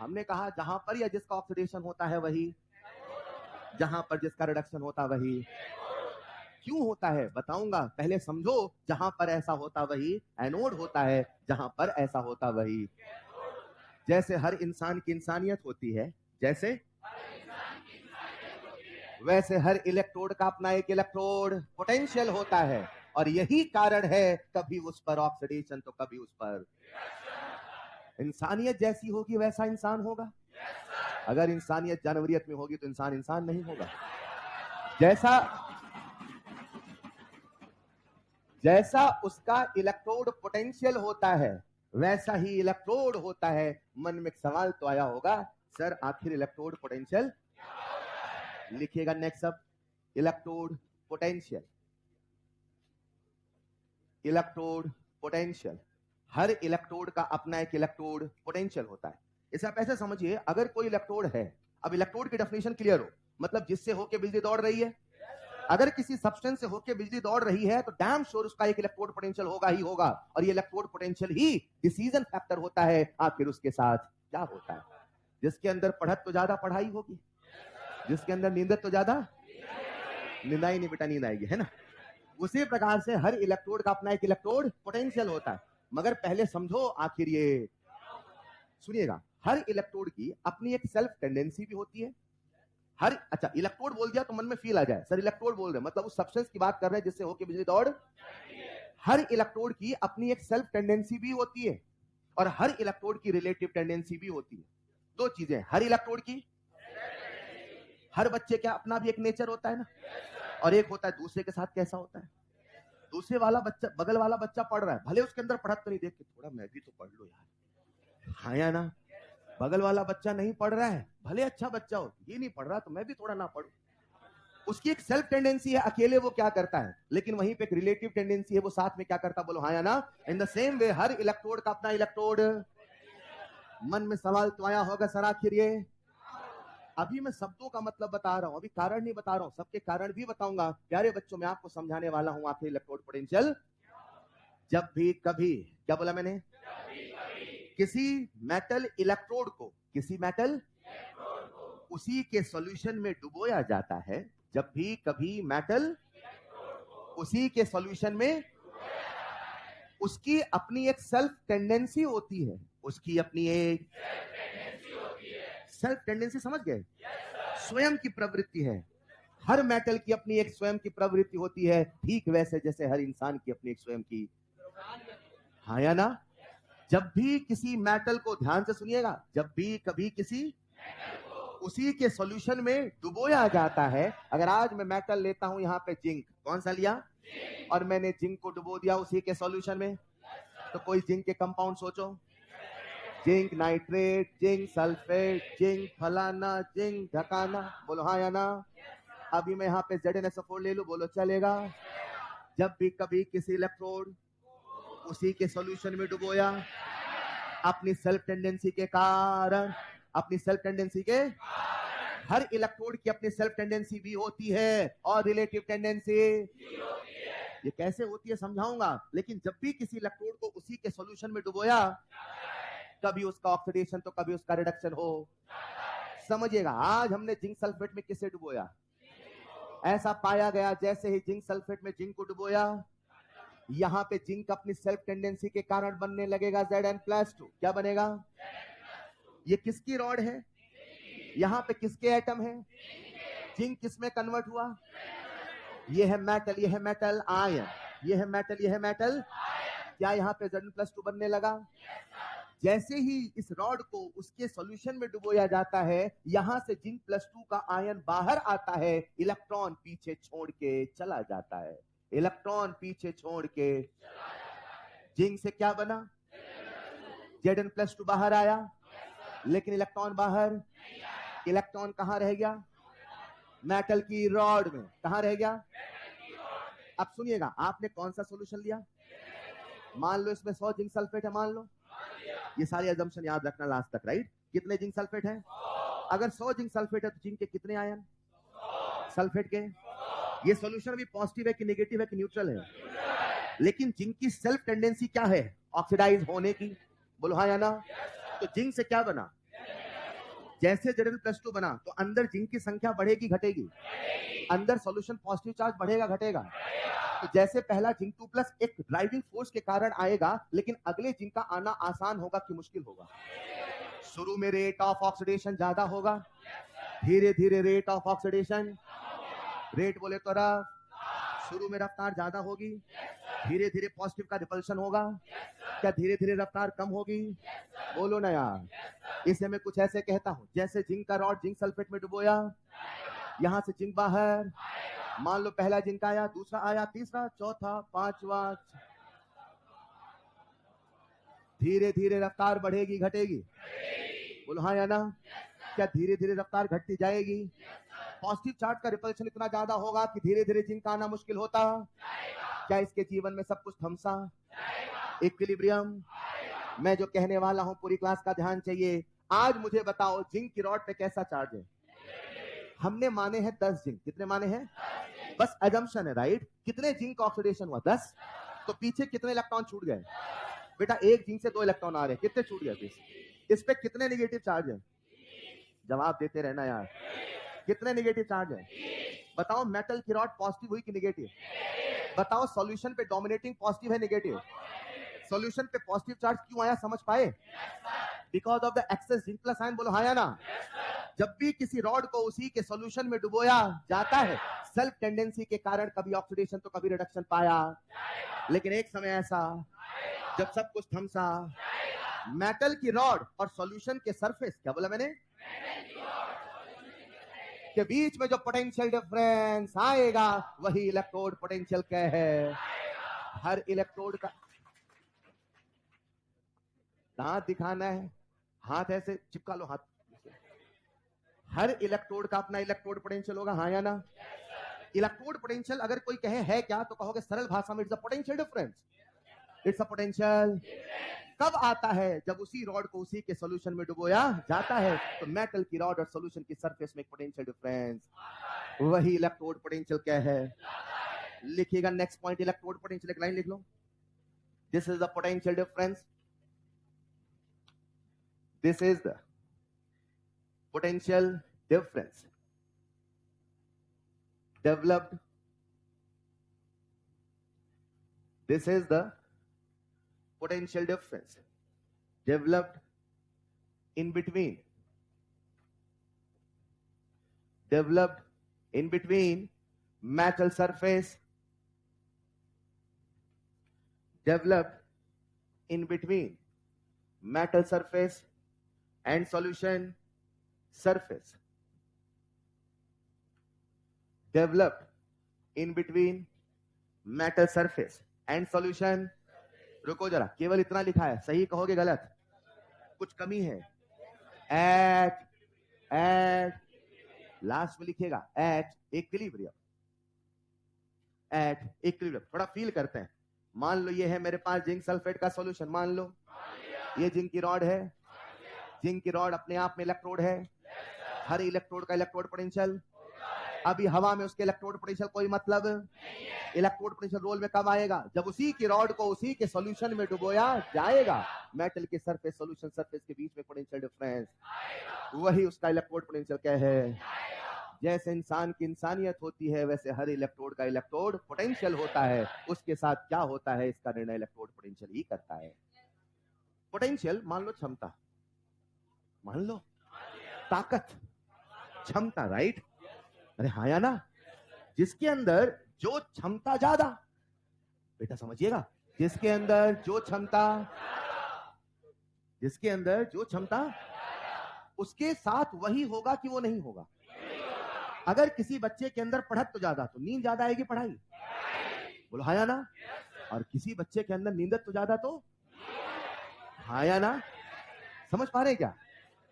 हमने कहा जहां पर या जिसका ऑक्सीडेशन होता है वही, जहां पर जिसका रिडक्शन होता वही। क्यों होता है बताऊंगा, पहले समझो। जहां पर ऐसा होता वही एनोड होता है, जहां पर ऐसा होता वही। जैसे हर इंसान की इंसानियत होती है, जैसे वैसे हर इलेक्ट्रोड का अपना एक इलेक्ट्रोड पोटेंशियल होता है, और यही कारण है कभी उस पर ऑक्सीडेशन तो कभी उस पर। इंसानियत जैसी होगी वैसा इंसान होगा। अगर इंसानियत जानवरियत में होगी तो इंसान इंसान नहीं होगा। जैसा उसका इलेक्ट्रोड पोटेंशियल होता है वैसा ही इलेक्ट्रोड होता है। मन में एक सवाल तो आया होगा, सर आखिर इलेक्ट्रोड पोटेंशियल? लिखिएगा नेक्स्ट सब, इलेक्ट्रोड पोटेंशियल। इलेक्ट्रोड पोटेंशियल, हर इलेक्ट्रोड का अपना एक इलेक्ट्रोड पोटेंशियल होता है। इसे आप ऐसे समझिए, अगर कोई इलेक्ट्रोड है, अब इलेक्ट्रोड की डेफिनेशन क्लियर हो, मतलब जिससे होकर बिजली दौड़ रही है। अगर किसी सब्सटेंस से होकर बिजली दौड़ रही है तो डैम श्योर उसका एक इलेक्ट्रोड पोटेंशियल होगा ही होगा, और ये इलेक्ट्रोड पोटेंशियल ही डिसीजन फैक्टर होता है आखिर उसके साथ क्या होता है। जिसके अंदर पढ़त तो ज्यादा पढ़ाई होगी, जिसके अंदर नींदत तो ज्यादा निंदाई नहीं बेटा, नींद आएगी, है ना। उसी प्रकार से हर इलेक्ट्रोड का अपना एक इलेक्ट्रोड पोटेंशियल होता है। मगर पहले समझो आखिर ये, सुनिएगा, हर इलेक्ट्रोड की अपनी एक सेल्फ टेंडेंसी भी होती है। अच्छा इलेक्ट्रोड बोल दिया तो मन में फील आ जाए, सर इलेक्ट्रोड बोल रहे हैं मतलब उस सब्सटेंस की बात कर रहे हैं जिससे होके बिजली दौड़। हर इलेक्ट्रोड की अपनी एक सेल्फ टेंडेंसी भी होती है और हर इलेक्ट्रोड की रिलेटिव टेंडेंसी भी होती है। दो चीजें, हर इलेक्ट्रोड की, हर बच्चे का अपना भी एक नेचर होता है ना, और एक होता है दूसरे के साथ कैसा होता है। दूसरे वाला बच्चा, बगल वाला बच्चा पढ़ रहा है, भले उसके अंदर पढ़त तो नहीं, देख के थोड़ा मैं भी तो पढ़ लो यार, हाँ या ना। बगल वाला बच्चा नहीं पढ़ रहा है, भले अच्छा बच्चा हो, ये नहीं पढ़ रहा तो मैं भी थोड़ा ना पढ़ूं। उसकी एक सेल्फ टेंडेंसी है, अकेले वो क्या करता है, लेकिन वहीं पे एक रिलेटिव टेंडेंसी है, वो साथ में क्या करता है, बोलो हाँ या ना। In the same way her electrode का अपना इलेक्ट्रोड। मन में सवाल तो आया होगा सर आखिर ये, अभी मैं शब्दों का मतलब बता रहा हूं, अभी कारण नहीं बता रहा हूं, सबके कारण भी बताऊंगा। प्यारे बच्चों, मैं आपको समझाने वाला हूं आखिर इलेक्ट्रोड पोटेंशियल। जब भी कभी, क्या बोला मैंने, किसी मेटल इलेक्ट्रोड को, किसी मेटल उसी के सॉल्यूशन में डुबोया जाता है। जब भी कभी मेटल उसी के सॉल्यूशन में, उसकी अपनी एक सेल्फ टेंडेंसी होती है, उसकी अपनी एक सेल्फ टेंडेंसी, समझ गए, स्वयं की प्रवृत्ति है। हर मेटल की अपनी एक स्वयं की प्रवृत्ति होती है, ठीक वैसे जैसे हर इंसान की अपनी एक स्वयं की, हाँ या ना। जब भी किसी मेटल को, ध्यान से सुनिएगा, जब भी कभी किसी उसी के सॉल्यूशन में डुबोया जाता है। अगर आज मैं मेटल लेता हूं यहां पे जिंक, कौन सा लिया, और मैंने जिंक को डुबो दिया उसी के सॉल्यूशन में, तो कोई जिंक के कंपाउंड सोचो, zinc nitrate, zinc sulphate, zinc फलाना, जिंक ढकाना, बोलो हाँ या ना। अभी मैं यहाँ पे ZnSO4 ले लूं, बोलो चलेगा। जब भी कभी किसी इलेक्ट्रोड उसी के सॉल्यूशन में डुबोया, अपनी सेल्फ टेंडेंसी के कारण, अपनी सेल्फ टेंडेंसी के, हर इलेक्ट्रोड की अपनी सेल्फ टेंडेंसी भी होती है और रिलेटिव टेंडेंसी, ये कैसे होती है समझाऊंगा। लेकिन जब भी किसी इलेक्ट्रोड को उसी के सॉल्यूशन में डुबोया, कभी उसका ऑक्सीडेशन तो कभी उसका रिडक्शन हो, समझिएगा। आज हमने जिंक सल्फेट में किसे डुबोया, ऐसा पाया गया जैसे ही जिंक सल्फेट में जिंक को डुबोया, यहां पे जिंक अपनी सेल्फ टेंडेंसी के कारण बनने लगेगा Zn+2। क्या बनेगा, ये किसकी रॉड है, यहां पे किसके एटम है, जिंक किसमें कन्वर्ट हुआ, ये है मेटल, ये है मेटल आयन, ये है मेटल, ये है मेटल, क्या यहां पे Zn+2 बनने लगा। जैसे ही इस रॉड को उसके सॉल्यूशन में डुबोया जाता है, यहां से जिंक+2 का आयन बाहर आता है, इलेक्ट्रॉन पीछे छोड़ के चला जाता है, इलेक्ट्रॉन पीछे छोड़ के, जिंक से क्या बना, Zn+2 बाहर आया, लेकिन इलेक्ट्रॉन बाहर, इलेक्ट्रॉन कहां रह गया, मेटल की रॉड में, कहां रह गया। अब सुनिएगा, आपने कौन सा सॉल्यूशन लिया, मान लो इसमें 100 जिंक सल्फेट है, मान लो, ये सारी अजम्पशन याद रखना लास्ट तक, राइट। कितने जिंक सल्फेट है, अगर 100 जिंक सल्फेट है तो जिंक के कितने आयन, सल्फेट के, ये सॉल्यूशन भी पॉजिटिव है कि नेगेटिव है कि न्यूट्रल है, लेकिन जिंक की सेल्फ टेंडेंसी क्या है, ऑक्सीडाइज होने की, बोलो हाँ या ना। तो जिंक से क्या बना, जैसे Zn+2 बना तो अंदर जिंक की संख्या बढ़ेगी घटेगी, अंदर सॉल्यूशन पॉजिटिव चार्ज बढ़ेगा घटेगा। तो जैसे पहला जिंक 2+ एक ड्राइविंग फोर्स के कारण आएगा, लेकिन अगले जिंक का आना आसान होगा कि मुश्किल होगा। शुरू में रेट ऑफ ऑक्सीडेशन ज्यादा होगा, धीरे धीरे रेट ऑफ ऑक्सीडेशन, रेट बोले तो रफ, शुरू में रफ्तार ज्यादा होगी, धीरे धीरे पॉजिटिव का रिपल्शन होगा, क्या धीरे धीरे रफ्तार कम होगी, बोलो ना यार। इसे मैं कुछ ऐसे कहता हूं, जैसे जिंक का रॉड जिंक सल्फेट में डुबोया, यहां से जिंक बाहर, मान लो पहला जिंक आया, दूसरा आया, तीसरा, चौथा, पांचवा, धीरे धीरे रफ्तार बढ़ेगी घटेगी, बोलो हाँ या ना। क्या धीरे धीरे रफ्तार घटती जाएगी, पॉजिटिव चार्ज का रिपल्शन इतना ज्यादा होगा कि धीरे धीरे जिंक आना मुश्किल होता, क्या इसके जीवन में सब कुछ थमसा, इक्विलिब्रियम। मैं जो कहने वाला हूं पूरी क्लास का ध्यान चाहिए। आज मुझे बताओ जिंक की रॉड पे कैसा चार्ज है, हमने माने हैं 10 जिंक, कितने माने हैं, बस अजम्पशन है, राइट। कितने जिंक का ऑक्सीडेशन हुआ, 10, तो पीछे कितने इलेक्ट्रॉन छूट गए, बेटा एक जिंक से 2 इलेक्ट्रॉन आ रहे हैं, कितने छूट गए पीछे, इस पे कितने नेगेटिव चार्ज है, जवाब देते रहना यार, कितने नेगेटिव चार्ज है, बताओ। मेटल की रॉड पॉजिटिव हुई कि नेगेटिव, बताओ। सॉल्यूशन पे डोमिनेटिंग पॉजिटिव है नेगेटिव, सॉल्यूशन पे पॉजिटिव चार्ज क्यों आया, समझ पाए, because of the excess zinc plus ion, बोलो हाँ या ना। जब भी किसी रॉड को उसी के सॉल्यूशन में डुबोया जाता है, सेल्फ टेंडेंसी के कारण कभी ऑक्सीडेशन तो कभी रिडक्शन पाया, लेकिन एक समय ऐसा जब सब कुछ थमसा, मेटल की रॉड और सॉल्यूशन के सरफेस, क्या बोला मैंने, के बीच में जो पोटेंशियल डिफरेंस आएगा वही इलेक्ट्रोड पोटेंशियल क्या है। हर इलेक्ट्रोड का दांत दिखाना है, हाथ ऐसे चिपका लो, हाथ। हर इलेक्ट्रोड का अपना इलेक्ट्रोड पोटेंशियल होगा, हाँ या ना। इलेक्ट्रोड पोटेंशियल अगर कोई कहे है क्या, तो कहोगे सरल भाषा में it's a potential difference. It's a potential कब आता है, जब उसी रॉड को उसी के सॉल्यूशन में डुबोया जाता है, तो मेटल की रॉड और सॉल्यूशन की सरफेस में एक पोटेंशियल डिफरेंस, वही इलेक्ट्रोड पोटेंशियल क्या है। लिखिएगा नेक्स्ट पॉइंट, इलेक्ट्रोड पोटेंशियल, एक लाइन लिख लो, this is the potential difference, this is the potential difference developed, this is the potential difference developed in between metal surface, developed in between metal surface and solution surface, developed in between metal surface and solution। रुको जरा, केवल इतना लिखा है, सही कहोगे गलत, कुछ कमी है। एट लास्ट में लिखिएगा, एट इक्विलिब्रियम, एट इक्विलिब्रियम। थोड़ा फील करते हैं, मान लो ये है मेरे पास जिंक सल्फेट का सॉल्यूशन, मान लो ये जिंक की रॉड है, जिंक की रॉड अपने आप में इलेक्ट्रोड है, हर इलेक्ट्रोड का इलेक्ट्रोड पोटेंशियल, अभी हवा में उसके इलेक्ट्रोड पोटेंशियल कोई मतलब नहीं है। इलेक्ट्रोड पोटेंशियल रोल में कब आएगा, जब उसी की रॉड को उसी के सॉल्यूशन में डुबोया जाएगा। मेटल के सरफेस सॉल्यूशन सरफेस के बीच में पोटेंशियल डिफरेंस, वही उसका इलेक्ट्रोड पोटेंशियल क्या है। जैसे इंसान की इंसानियत होती है, वैसे हर इलेक्ट्रोड का इलेक्ट्रोड पोटेंशियल होता है। उसके साथ क्या होता है, इसका निर्णय इलेक्ट्रोड पोटेंशियल ही करता है। पोटेंशियल मान लो क्षमता, मान लो ताकत, क्षमता, राइट, अरे हाँ या ना। जिसके अंदर जो क्षमता ज्यादा, बेटा समझिएगा, जिसके अंदर जो क्षमता, जिसके अंदर जो क्षमता, उसके साथ वही होगा कि वो नहीं होगा। अगर किसी बच्चे के अंदर पढ़त तो ज्यादा, तो नींद ज्यादा आएगी, पढ़ाई, बोलो हाँ या ना। और किसी बच्चे के अंदर नींदत तो ज्यादा, तो हाँ या ना। समझ पा रहे क्या।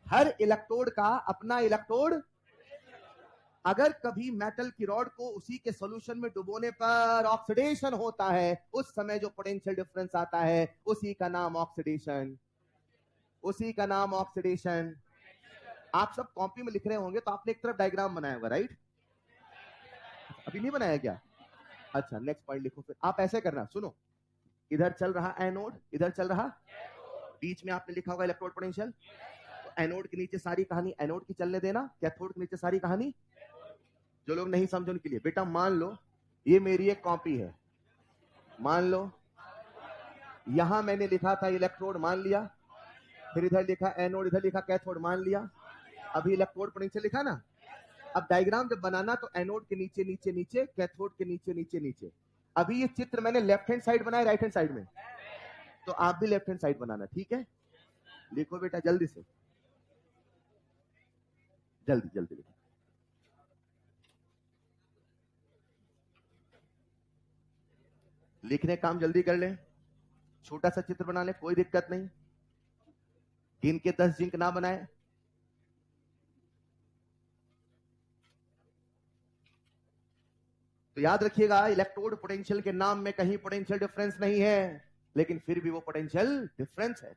हर इलेक्ट्रोड का अपना इलेक्ट्रोड, अगर कभी मेटल की रॉड को उसी के सॉल्यूशन में डुबोने पर ऑक्सीडेशन होता है, उस समय जो पोटेंशियल डिफरेंस आता है उसी का नाम ऑक्सीडेशन, उसी का नाम ऑक्सीडेशन। आप सब कॉपी में लिख रहे होंगे तो आपने एक तरफ डायग्राम बनाया होगा, राइट, अभी नहीं बनाया क्या। अच्छा नेक्स्ट पॉइंट लिखो फिर। आप ऐसे करना, सुनो, इधर चल रहा एनोड, इधर चल रहा, बीच में आपने लिखा होगा इलेक्ट्रोड पोटेंशियल। एनोड के नीचे सारी कहानी एनोड की चलने देना, कैथोड के नीचे सारी कहानी। जो लोग नहीं समझे उनके लिए, बेटा मान लो ये मेरी एक कॉपी है, मान लो यहां मैंने लिखा था इलेक्ट्रोड, मान लिया, फिर इधर लिखा एनोड, इधर लिखा कैथोड, मान लिया। अभी इलेक्ट्रोड पोटेंशियल लिखा ना। अब डायग्राम जब बनाना तो एनोड के नीचे नीचे नीचे, कैथोड के नीचे नीचे नीचे। अभी ये चित्र मैंने लेफ्ट हैंड साइड बनाया, राइट हैंड साइड में, तो आप भी लेफ्ट हैंड साइड बनाना, ठीक है। लिखो बेटा जल्दी से, जल्दी जल्दी लिखो। लिखने काम जल्दी कर ले, छोटा सा चित्र बना ले, कोई दिक्कत नहीं। 3 के 10 जिंक ना बनाए। तो याद रखिएगा, इलेक्ट्रोड पोटेंशियल के नाम में कहीं पोटेंशियल डिफरेंस नहीं है, लेकिन फिर भी वो पोटेंशियल डिफरेंस है।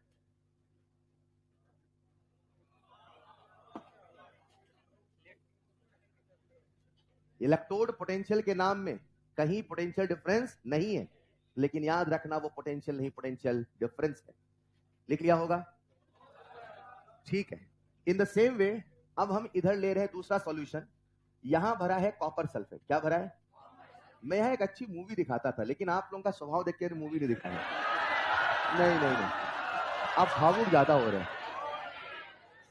इलेक्ट्रोड पोटेंशियल के नाम में कहीं पोटेंशियल डिफरेंस नहीं है, लेकिन याद रखना वो पोटेंशियल नहीं, पोटेंशियल डिफरेंस है। लिख लिया होगा, ठीक है। इन द सेम वे अब हम इधर ले रहे हैं दूसरा सॉल्यूशन, यहां भरा है कॉपर सल्फेट। क्या भरा है, मैं यहां एक अच्छी मूवी दिखाता था, लेकिन आप लोगों का स्वभाव देख के मूवी नहीं दिखाया। नहीं नहीं नहीं, आप भावुक ज्यादा हो रहे हैं।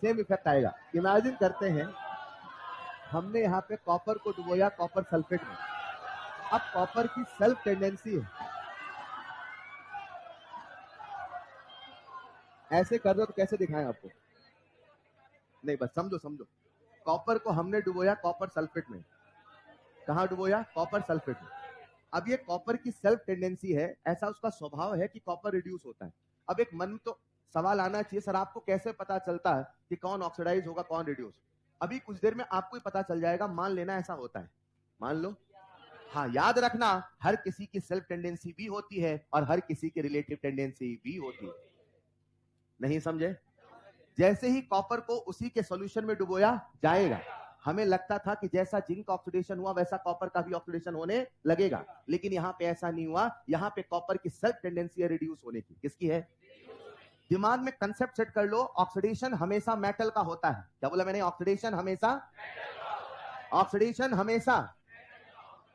सेम इफेक्ट आएगा। इमेजिन करते हैं हमने यहाँ पे कॉपर को डुबोया कॉपर सल्फेट में, अब कॉपर की सेल्फ टेंडेंसी है, ऐसे कर दो तो कैसे दिखाएं आपको? नहीं, बस समझो समझो। कॉपर को हमने डुबोया कॉपर सल्फेट में, कहाँ डुबोया? कॉपर सल्फेट में। अब ये कॉपर की सेल्फ टेंडेंसी है, ऐसा उसका स्वभाव है कि कॉपर रिड्यूस होता है। अब एक मन में तो सवाल आना चाहिए, सर आपको कैसे पता चलता है कि कौन ऑक्सीडाइज होगा कौन रिड्यूस? अभी कुछ देर में आपको ही पता चल जाएगा, मान लेना ऐसा होता है, मान लो। हाँ, याद रखना हर किसी की सेल्फ टेंडेंसी भी होती है और हर किसी की रिलेटिव टेंडेंसी भी होती है। नहीं समझे? जैसे ही कॉपर को उसी के सॉल्यूशन में डुबोया जाएगा, हमें लगता था कि जैसा जिंक ऑक्सीडेशन हुआ वैसा कॉपर का भी ऑक्सीडेशन होने लगेगा, लेकिन यहाँ पे ऐसा नहीं हुआ। यहाँ पे कॉपर की सेल्फ टेंडेंसी है रिड्यूस होने की। किसकी है? दिमाग में कंसेप्ट सेट कर लो, ऑक्सीडेशन हमेशा मेटल का होता है। क्या बोला मैंने? ऑक्सीडेशन हमेशा, ऑक्सीडेशन हमेशा,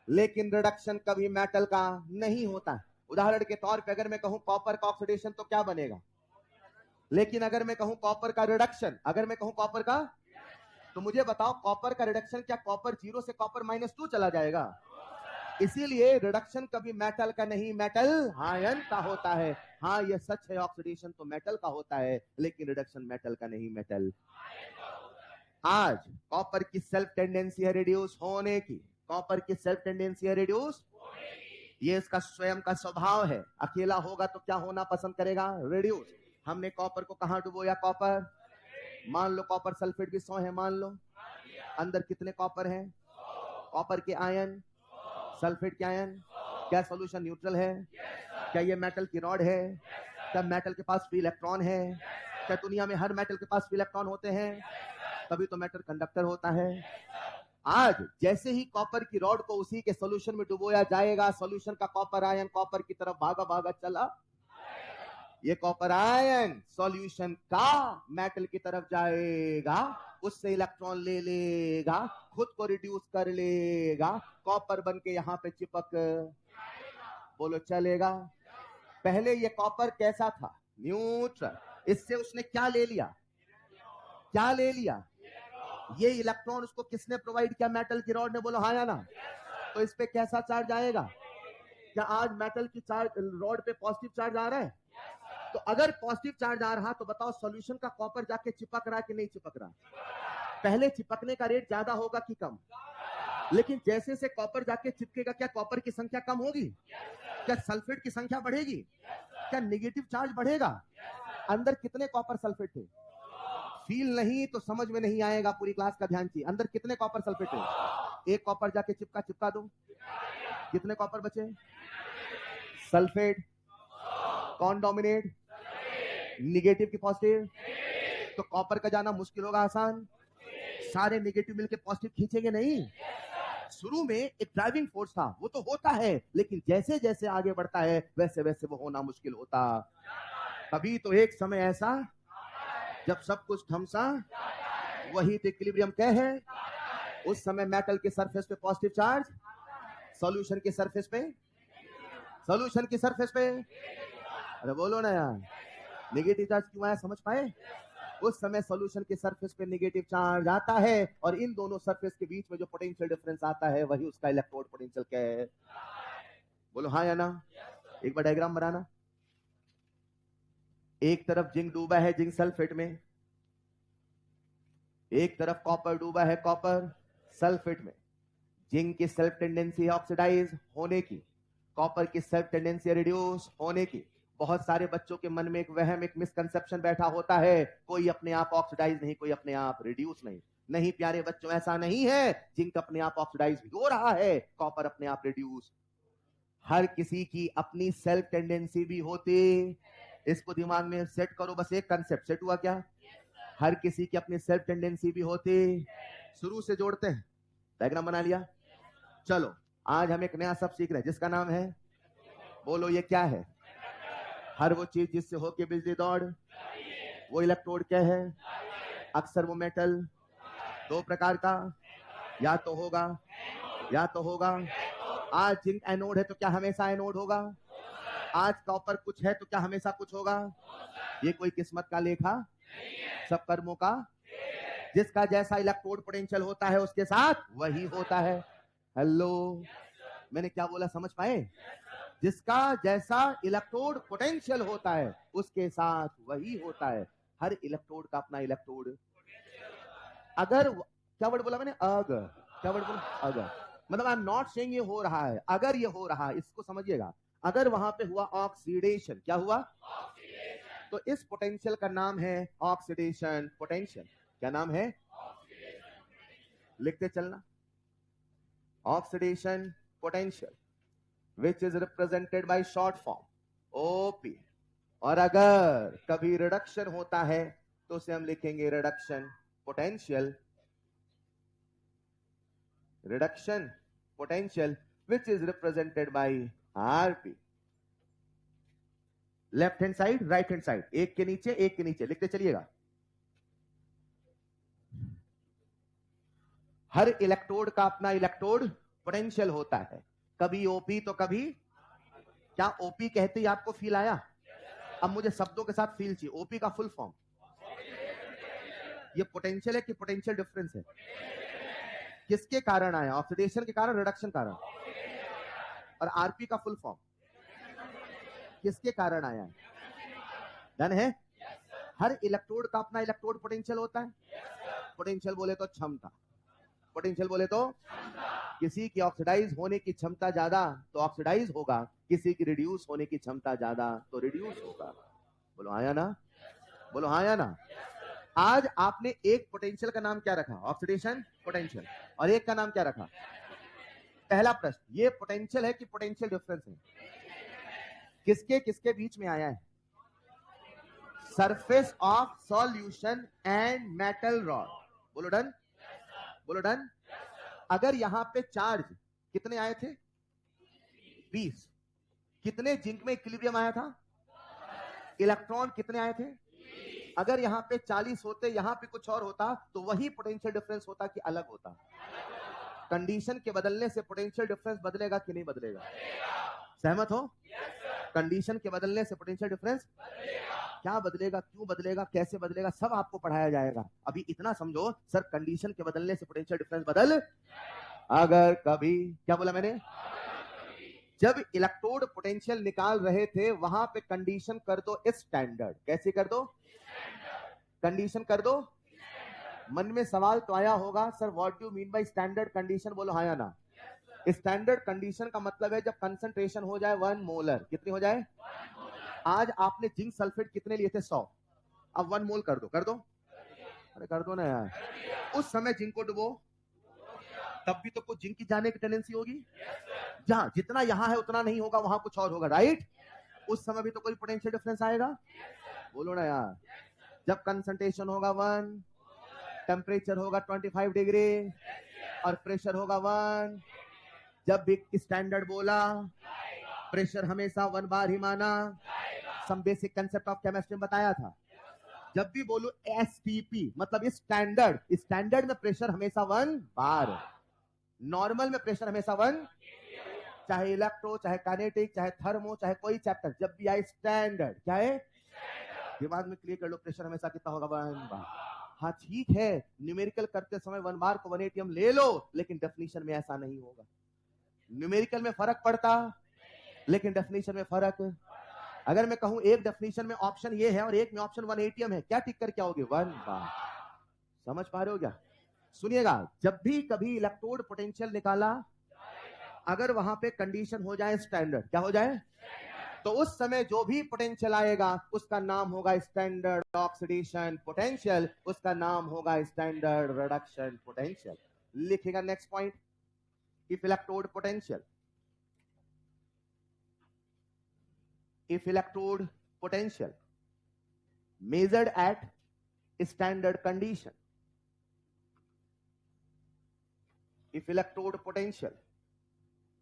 लेकिन रिडक्शन कभी मेटल का नहीं होता है। उदाहरण के तौर पे अगर मैं कहूं कॉपर का ऑक्सीडेशन तो क्या बनेगा, लेकिन अगर मैं कहूं कॉपर का रिडक्शन, अगर मैं कहूं कॉपर का, तो मुझे बताओ कॉपर का रिडक्शन, क्या कॉपर 0 से कॉपर -2 चला जाएगा? इसीलिए रिडक्शन कभी मेटल का नहीं, मेटल आयन का होता है। हाँ, ये सच है, ऑक्सीडेशन तो मेटल का होता है, लेकिन रिडक्शन मेटल का नहीं, मेटल। आज कॉपर की सेल्फ टेंडेंसी है रिड्यूस होने की, कॉपर की सेल्फ टेंडेंसी है रिड्यूस, ये इसका स्वयं का स्वभाव है। अकेला होगा तो क्या होना पसंद करेगा? रिड्यूस। हमने कॉपर को कहां डुबोया? कॉपर, मान लो कॉपर सल्फेट भी 100 है, मान लो। अंदर कितने कॉपर हैं? कॉपर के आयन, सल्फेट के आयन। क्या सॉल्यूशन न्यूट्रल है? क्या ये मेटल की रॉड है? क्या मेटल के पास फ्री इलेक्ट्रॉन है? क्या दुनिया में हर मेटल के पास फ्री इलेक्ट्रॉन होते हैं? तभी तो मेटल कंडक्टर होता है। आज जैसे ही कॉपर की रॉड को उसी के सॉल्यूशन में डुबोया जाएगा, सॉल्यूशन का कॉपर आयन कॉपर की तरफ भागा भागा चला, ये कॉपर आयन सॉल्यूशन का मेटल की तरफ जाएगा, उससे इलेक्ट्रॉन ले लेगा, खुद को रिड्यूस कर लेगा, कॉपर बन के यहां पे चिपक, बोलो चलेगा? पहले ये कॉपर कैसा था? न्यूट्रल। इससे उसने क्या ले लिया? क्या ले लिया? ये इलेक्ट्रॉन उसको किसने प्रोवाइड किया? मेटल की रॉड ने। बोलो हाँ या ना? तो इस पे कैसा चार्ज आएगा? क्या आज मेटल की चार्ज रॉड पे पॉजिटिव चार्ज आ रहा है? तो अगर पॉजिटिव चार्ज आ रहा तो बताओ सॉल्यूशन का कॉपर जाके चिपक रहा है कि नहीं चिपक रहा? पहले चिपकने का रेट ज्यादा होगा कि कम? लेकिन जैसे से कॉपर जाके चिपकेगा, क्या कॉपर की संख्या कम होगी? क्या सल्फेट की संख्या बढ़ेगी? क्या नेगेटिव चार्ज बढ़ेगा? अंदर कितने कॉपर सल्फेट थे? फील नहीं तो समझ में नहीं आएगा, पूरी क्लास का ध्यान चाहिए। अंदर कितने कॉपर सल्फेट है? एक कॉपर जाके चिपका दो, कितने कॉपर बचे? सल्फेट। कौन डोमिनेट? निगेटिव की पॉजिटिव? तो कॉपर का जाना मुश्किल होगा आसान? सारे निगेटिव मिलके पॉजिटिव खींचेंगे नहीं। शुरू में एक ड्राइविंग फोर्स था, वो तो होता है, लेकिन जैसे जैसे आगे बढ़ता है वैसे वैसे वो होना मुश्किल होता। तभी तो एक समय ऐसा जब सब कुछ थमसा, वही तो इक्विलिब्रियम क्या है? उस समय मेटल के सरफेस पे पॉजिटिव चार्ज, सॉल्यूशन के सरफेस पे, सॉल्यूशन की सरफेस पे, अरे बोलो ना यार, नेगेटिव चार्ज क्यों आया? समझ पाए? उस समय सॉल्यूशन के सरफेस पे नेगेटिव चार्ज आता है और इन दोनों सरफेस के बीच में जो पोटेंशियल डिफरेंस आता है वही उसका इलेक्ट्रोड पोटेंशियल क्या है? बोलो हाँ या ना? एक बार डायग्राम बनाना। एक तरफ जिंक डूबा है जिंक सल्फेट में, एक तरफ कॉपर डूबा है कॉपर सल्फेट में। जिंक की सेल्फ टेंडेंसी है ऑक्सीडाइज होने की, कॉपर की सेल्फ टेंडेंसी है रिड्यूस होने की। बहुत सारे बच्चों के मन में एक वहम, एक मिसकंसेप्शन बैठा होता है, कोई अपने आप ऑक्सीडाइज नहीं, कोई अपने आप रिड्यूस नहीं। नहीं प्यारे बच्चों, ऐसा नहीं है। जिंक अपने आप ऑक्सीडाइज हो रहा है, कॉपर अपने आप रिड्यूस। हर किसी की अपनी सेल्फ टेंडेंसी भी होती। इसको दिमाग में सेट करो, बस एक कंसेप्ट सेट हुआ क्या? हर किसी की अपनी सेल्फ टेंडेंसी भी होती। शुरू से जोड़ते हैं, डायग्राम बना लिया। चलो आज हम एक नया शब्द सीख रहे हैं जिसका नाम है, बोलो ये क्या है? हर वो चीज जिससे होके बिजली दौड़, वो इलेक्ट्रोड क्या है? अक्सर वो मेटल दो प्रकार का, या तो होगा या तो होगा। आज जिंक एनोड है तो क्या हमेशा एनोड होगा? आज कॉपर कुछ है तो क्या हमेशा कुछ होगा? ये कोई किस्मत का लेखा, सब कर्मों का जिसका जैसा इलेक्ट्रोड पोटेंशियल होता है उसके साथ वही होता है। हेलो, मैंने क्या बोला, समझ पाए? जिसका जैसा इलेक्ट्रोड पोटेंशियल होता है उसके साथ वही होता है। हर इलेक्ट्रोड का अपना इलेक्ट्रोड। अगर, क्या वर्ड बोला मैंने? अगर। क्या वर्ड बोला? अगर। मतलब आई एम नॉट सेइंग ये हो रहा है, अगर ये हो रहा है, इसको समझिएगा। अगर वहां पे हुआ ऑक्सीडेशन, क्या हुआ? तो इस पोटेंशियल का नाम है ऑक्सीडेशन पोटेंशियल। क्या नाम है? लिखते चलना, oxidation potential which is represented by short form OP. और अगर कभी रिडक्शन होता है तो उसे हम लिखेंगे reduction potential, reduction potential which is represented by RP. Left hand side, right hand side, एक के नीचे एक के नीचे लिखते चलिएगा। हर इलेक्ट्रोड का अपना इलेक्ट्रोड पोटेंशियल होता है, कभी ओपी तो कभी। क्या ओपी कहते ही आपको फील आया? अब मुझे शब्दों के साथ फील चाहिए। ओपी का फुल फॉर्म, ये पोटेंशियल है कि पोटेंशियल डिफरेंस है? किसके कारण आया? ऑक्सीडेशन के कारण, रिडक्शन कारण। और आरपी का फुल फॉर्म किसके कारण आया? डन है? हर इलेक्ट्रोड का अपना इलेक्ट्रोड पोटेंशियल होता है। पोटेंशियल बोले तो क्षमता, पोटेंशियल बोले तो किसी की ऑक्सीडाइज होने की क्षमता ज्यादा तो ऑक्सीडाइज होगा, किसी की रिड्यूस होने की क्षमता ज्यादा तो रिड्यूस होगा। बोलो आया ना? बोलो आया ना? आज आपने एक पोटेंशियल का नाम क्या रखा? Oxidation potential. और एक का नाम क्या रखा? पहला प्रश्न, ये पोटेंशियल है कि पोटेंशियल डिफरेंस है? किसके किसके बीच में आया है? Surface of solution and metal rod. बोलो डन, बोलो डन। अगर यहां पे चार्ज कितने आए थे? 20। कितने जिंक में इक्विलिब्रियम आया था? इलेक्ट्रॉन कितने आए थे? अगर यहां पे 40 होते, यहां पे कुछ और होता तो वही पोटेंशियल डिफरेंस होता कि अलग होता? कंडीशन के बदलने से पोटेंशियल डिफरेंस बदलेगा कि नहीं बदलेगा? सहमत हो? कंडीशन के बदलने से पोटेंशियल डिफरेंस क्या बदलेगा, क्यों बदलेगा, कैसे बदलेगा, सब आपको पढ़ाया जाएगा। अभी इतना समझो, सर कंडीशन के बदलने से पोटेंशियल डिफरेंस बदल। अगर कभी, क्या बोला मैंने? जब इलेक्ट्रोड पोटेंशियल निकाल रहे थे वहां पे कंडीशन कर दो स्टैंडर्ड। कैसे कर दो? कंडीशन कर दो। मन में सवाल तो आया होगा, sir what do mean by standard condition? बोलो हाँ या ना? स्टैंडर्ड कंडीशन का मतलब है जब कंसंट्रेशन हो जाए 1 मोलर। कितनी हो जाए? आज आपने जिंक सल्फेट कितने लिए थे? 100। अब 1 मोल कर दो, कर दो, अरे कर दो ना यार। उस समय जिंक को डुबो, तब भी तो कुछ जिंक की जाने की टेंडेंसी होगी। जहां जितना यहां है उतना नहीं होगा, वहां कुछ और होगा, राइट? उस समय भी तो कोई पोटेंशियल डिफरेंस आएगा। बोलो ना यार। जब कंसंट्रेशन होगा 1, टेम्परेचर होगा 25 डिग्री और प्रेशर होगा 1। जब भी स्टैंडर्ड बोला, प्रेशर हमेशा 1 बार ही माना। Some basic concept of chemistry में बताया था। जब भी बोलू एसटीपी मतलब स्टैंडर्ड, स्टैंडर्ड में प्रेशर हमेशा 1 बार, नॉर्मल में प्रेशर हमेशा 1। चाहे इलेक्ट्रो, चाहे काइनेटिक, चाहे थर्मो, चाहे कोई चैप्टर, जब भी आए स्टैंडर्ड, क्या है? दिमाग में क्लियर कर लो, प्रेशर हमेशा कितना होगा? 1 बार। हाँ ठीक है, न्यूमेरिकल करते समय 1 बार को 1 एटीएम ले लो, लेकिन डेफिनेशन में ऐसा नहीं होगा। न्यूमेरिकल में फर्क पड़ता, लेकिन डेफिनेशन में फर्क। अगर मैं कहूं एक डेफिनेशन में ऑप्शन ये है और एक में ऑप्शन 1 एटीएम है, क्या टिक कर क्या होगी? 1 बार। समझ पा रहे हो क्या? सुनिएगा, जब भी कभी इलेक्ट्रोड पोटेंशियल निकाला, अगर वहां पे कंडीशन हो जाए स्टैंडर्ड, क्या हो जाए? तो उस समय जो भी पोटेंशियल आएगा उसका नाम होगा स्टैंडर्ड ऑक्सीडेशन पोटेंशियल, उसका नाम होगा स्टैंडर्ड रिडक्शन पोटेंशियल। लिखेगा next point, if electrode potential, if electrode potential measured at standard condition, if electrode potential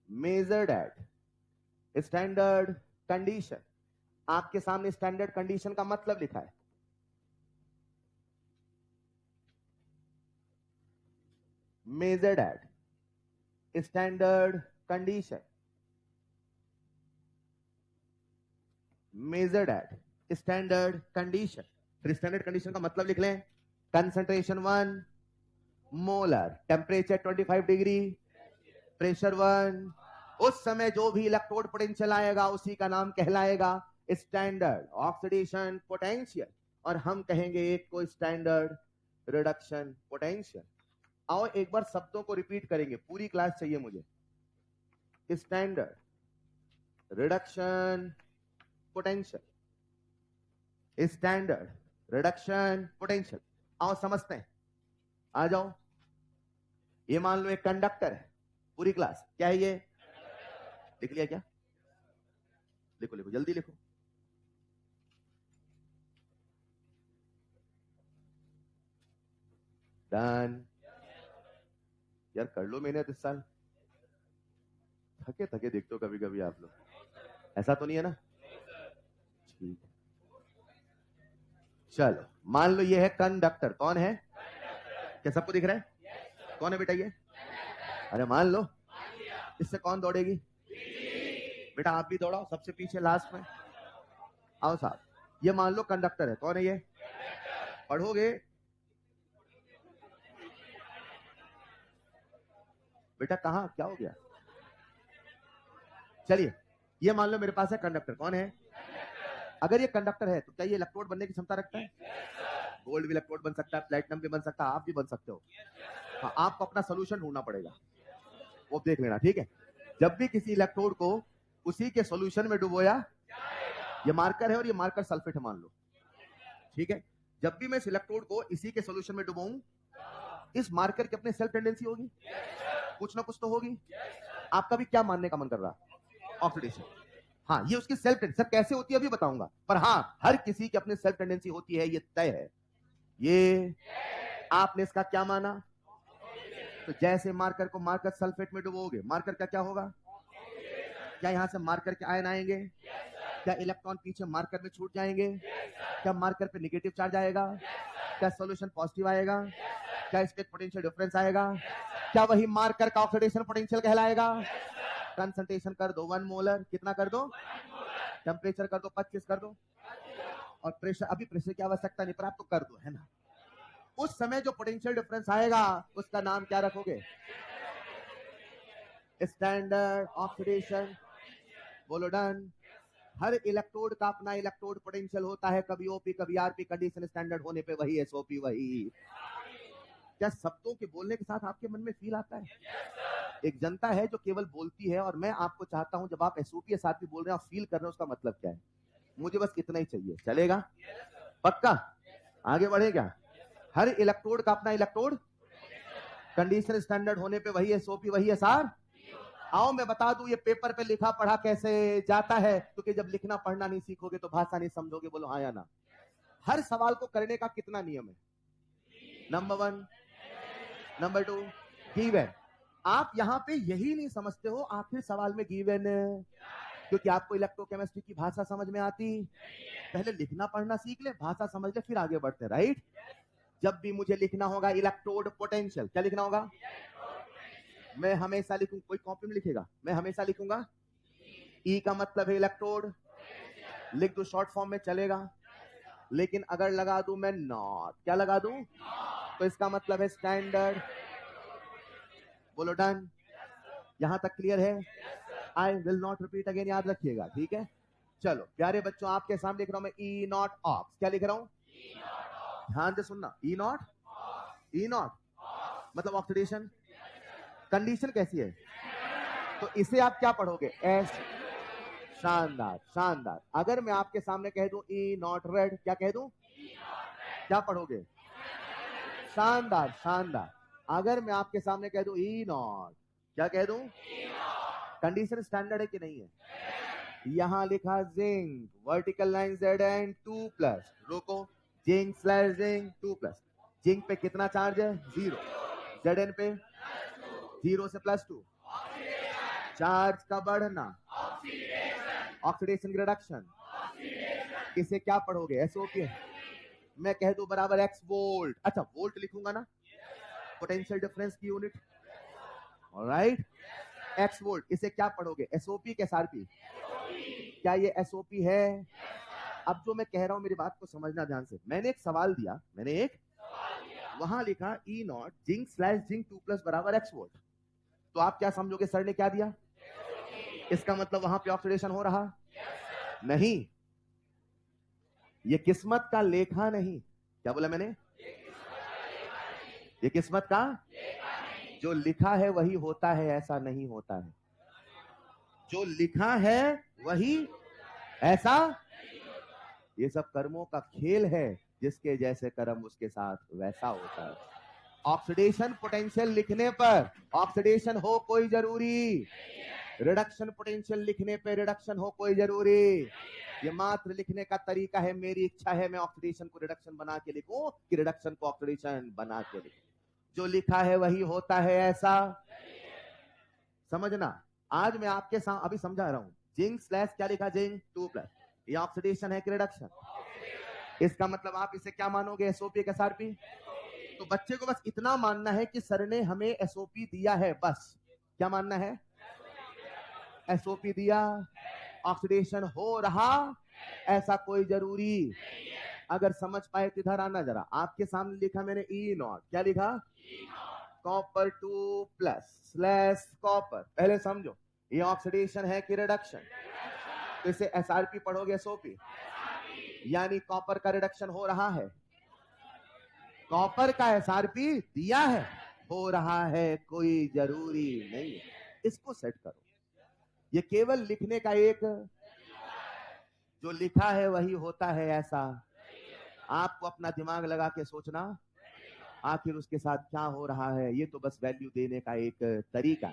measured at standard condition, आपके सामने स्टैंडर्ड कंडीशन का मतलब लिखा है। measured at standard condition, measured at standard condition। फिर स्टैंडर्ड कंडीशन का मतलब लिख लें, concentration 1 molar, temperature 25 degree, pressure 1। उस समय जो भी इलेक्ट्रोड पोटेंशियल आएगा उसी का नाम कहलाएगा स्टैंडर्ड ऑक्सीडेशन पोटेंशियल, और हम कहेंगे एक को स्टैंडर्ड रिडक्शन पोटेंशियल। आओ एक बार शब्दों को रिपीट करेंगे, पूरी क्लास चाहिए मुझे। Standard reduction potential, standard reduction potential. आओ समझते हैं, आ जाओ। ये मान लो एक कंडक्टर है, पूरी क्लास क्या है ये? लिख लिया क्या? लिखो लिखो जल्दी लिखो। डन। यार कर लो मेहनत इस साल, थके थके देखते हो कभी कभी आप लोग, ऐसा तो नहीं है ना? ठीक है, चलो मान लो ये है कंडक्टर। कौन है? क्या सबको दिख रहा है? कौन है बेटा ये? अरे मान लो, इससे कौन दौड़ेगी? बेटा आप भी दौड़ाओ, सबसे पीछे लास्ट में आओ साहब। ये मान लो कंडक्टर है, कौन है ये? पढ़ोगे बेटा, कहां क्या हो गया? चलिए ये मान लो मेरे पास है कंडक्टर, कौन है? अगर ये कंडक्टर है तो क्या ये इलेक्ट्रोड बनने की क्षमता रखता है? गोल्ड भी इलेक्ट्रोड बन सकता है, प्लेटिनम भी बन सकता है, आप भी बन सकते हो। हाँ, आपको अपना सोल्यूशन ढूंढना पड़ेगा, वो देख लेना, ठीक है? जब भी किसी इलेक्ट्रोड को उसी के सोल्यूशन में डुबोया, ये मार्कर है और ये मार्कर सल्फेट है मान लो, ठीक है? जब भी मैं इस इलेक्ट्रोड को इसी के सोल्यूशन में डुबाऊं, इस मार्कर की अपने सेल्फ टेंडेंसी होगी, कुछ ना कुछ तो होगी। आपका भी क्या मानने का मन कर रहा है? ऑक्सीडेशन। हाँ, ये उसकी सेल्फ टेंडेंसी, सर कैसे होती है अभी बताऊंगा, पर हाँ हर किसी की अपनी सेल्फ टेंडेंसी होती है, ये तय है। ये आपने इसका क्या माना? तो जैसे मार्कर को मार्कर सल्फेट में डुबोगे, मार्कर का क्या होगा? क्या यहां से मार्कर के आयन आएंगे? क्या इलेक्ट्रॉन पीछे मार्कर में छूट जाएंगे? क्या मार्कर पे नेगेटिव चार्ज आएगा? क्या सॉल्यूशन पॉजिटिव आएगा? क्या स्टेट पोटेंशियल डिफरेंस आएगा? क्या वही मार्कर का ऑक्सीडेशन पोटेंशियल कहलाएगा? कंसंट्रेशन कर दो 1 मोलर, कितना कर दो? टेम्परेचर कर दो 25 कर दो, और प्रेशर, अभी प्रेशर की आवश्यकता नहीं पर आप तो कर दो, है ना? उस समय जो पोटेंशियल डिफरेंस आएगा उसका नाम क्या रखोगे? Standard oxidation. बोलो डन। हर इलेक्ट्रोड का अपना इलेक्ट्रोड पोटेंशियल होता है, कभी ओपी कभी आरपी, कंडीशन स्टैंडर्ड होने पे वही एसओपी वही। क्या शब्दों के बोलने के साथ आपके मन में फील आता है? एक जनता है जो केवल बोलती है, और मैं आपको चाहता हूं जब आप एसओपी के साथ भी बोल रहे हैं और फील कर रहे हैं उसका मतलब क्या है। मुझे बस इतना ही चाहिए, चलेगा? पक्का? आगे बढ़े क्या? हर इलेक्ट्रोड का अपना इलेक्ट्रोड कंडीशन स्टैंडर्ड होने पे वही एसओपी वही एसआर। आओ मैं बता दूं ये पेपर पे लिखा पढ़ा कैसे जाता है, क्योंकि जब लिखना पढ़ना नहीं सीखोगे तो भाषा नहीं समझोगे। बोलो हाँ या ना? हर सवाल को करने का कितना नियम है? Number 1, number 2 given. आप यहां पे यही नहीं समझते हो आखिर सवाल में गिवन, क्योंकि आपको इलेक्ट्रोकेमिस्ट्री की भाषा समझ में आती। पहले लिखना पढ़ना सीख ले, भाषा समझ ले, फिर आगे बढ़ते, राइट? जब भी मुझे लिखना होगा इलेक्ट्रोड पोटेंशियल, क्या लिखना होगा? मैं हमेशा लिखूं, कोई कॉपी में लिखेगा, मैं हमेशा लिखूंगा ई का मतलब है इलेक्ट्रोड, लिख दू शॉर्ट फॉर्म में चलेगा, लेकिन अगर लगा दूं मैं नॉट, क्या लगा दूं? तो इसका मतलब है स्टैंडर्ड। बोलो डन। यहां तक क्लियर है? I will not repeat again, याद रखिएगा, ठीक है? चलो प्यारे बच्चों, आपके सामने लिख रहा हूं मैं ई नॉट ऑक्स। क्या लिख रहा हूं? ध्यान से सुनना, ई नॉट, ई नॉट मतलब ऑक्सीडेशन। कंडीशन कैसी है? तो इसे आप क्या पढ़ोगे? एस। शानदार शानदार। अगर मैं आपके सामने कह दूं ई नॉट रेड, क्या कह दूं? क्या पढ़ोगे? शानदार शानदार। अगर मैं आपके सामने कह दूं ई नॉट, क्या कह दूं? कंडीशन स्टैंडर्ड है कि नहीं है? यहां लिखा zinc, vertical line Z and 2+, रोको, जिंक स्लैश जिंक 2+। जिंक पे कितना चार्ज है? 0। जेड एन पे 0 से +2, चार्ज का बढ़ना, ऑक्सीडेशन रिडक्शन। इसे क्या पढ़ोगे? एसओपी। मैं कह दूं बराबर एक्स वोल्ट, अच्छा वोल्ट लिखूंगा ना, पोटेंशियल डिफरेंस की यूनिट, ऑलराइट? X volt. इसे क्या पढ़ोगे? एसओपी के एसआरपी। क्या ये एसओपी है? अब जो मैं कह रहा हूं मेरी बात को समझना ध्यान से। मैंने एक सवाल दिया, मैंने एक वहां लिखा E naught zinc slash zinc 2 plus बराबर एक्स वोल्ट, तो आप क्या समझोगे सर ने क्या दिया? इसका मतलब वहां पे ऑक्सीडेशन हो रहा नहीं। ये किस्मत का लेखा नहीं। क्या बोला मैंने? ये किस्मत का जो लिखा है वही होता है ऐसा नहीं होता है। जो लिखा है वही ऐसा, ये सब कर्मों का खेल है, जिसके जैसे कर्म उसके साथ वैसा होता है। ऑक्सीडेशन पोटेंशियल लिखने पर ऑक्सीडेशन हो कोई जरूरी, रिडक्शन पोटेंशियल लिखने पे रिडक्शन हो कोई जरूरी। ये मात्र लिखने का तरीका है। मेरी इच्छा है मैं ऑक्सीडेशन को रिडक्शन बना के लिखूं कि रिडक्शन को ऑक्सीडेशन बना के लिखूं। जो लिखा है वही होता है ऐसा समझना। आज मैं आपके साथ अभी समझा रहा हूं। जिंक स्लैश क्या लिखा? जिंक 2 प्लस, ये ऑक्सीडेशन है कि रिडक्शन? इसका मतलब आप इसे क्या मानोगे? एसओपी एक एसआरपी। तो बच्चे को बस इतना मानना है कि सर ने हमें एसओपी दिया है, बस क्या मानना है? एसओपी दिया, ऑक्सीडेशन हो रहा ऐसा कोई जरूरी। अगर समझ पाए तो इधर आना जरा। आपके सामने लिखा मैंने ई नॉट, क्या लिखा? Copper 2 plus slash copper. पहले समझो ये ऑक्सीडेशन है कि रिडक्शन? तो इसे एसआरपी पढ़ोगे एसओपी, यानी कॉपर का रिडक्शन हो रहा है। कॉपर का एसआरपी दिया है, हो रहा है कोई जरूरी नहीं है। इसको सेट करो। ये केवल लिखने का एक, जो लिखा है वही होता है ऐसा। आपको अपना दिमाग लगा के सोचना आखिर उसके साथ क्या हो रहा है। ये तो बस वैल्यू देने का एक तरीका।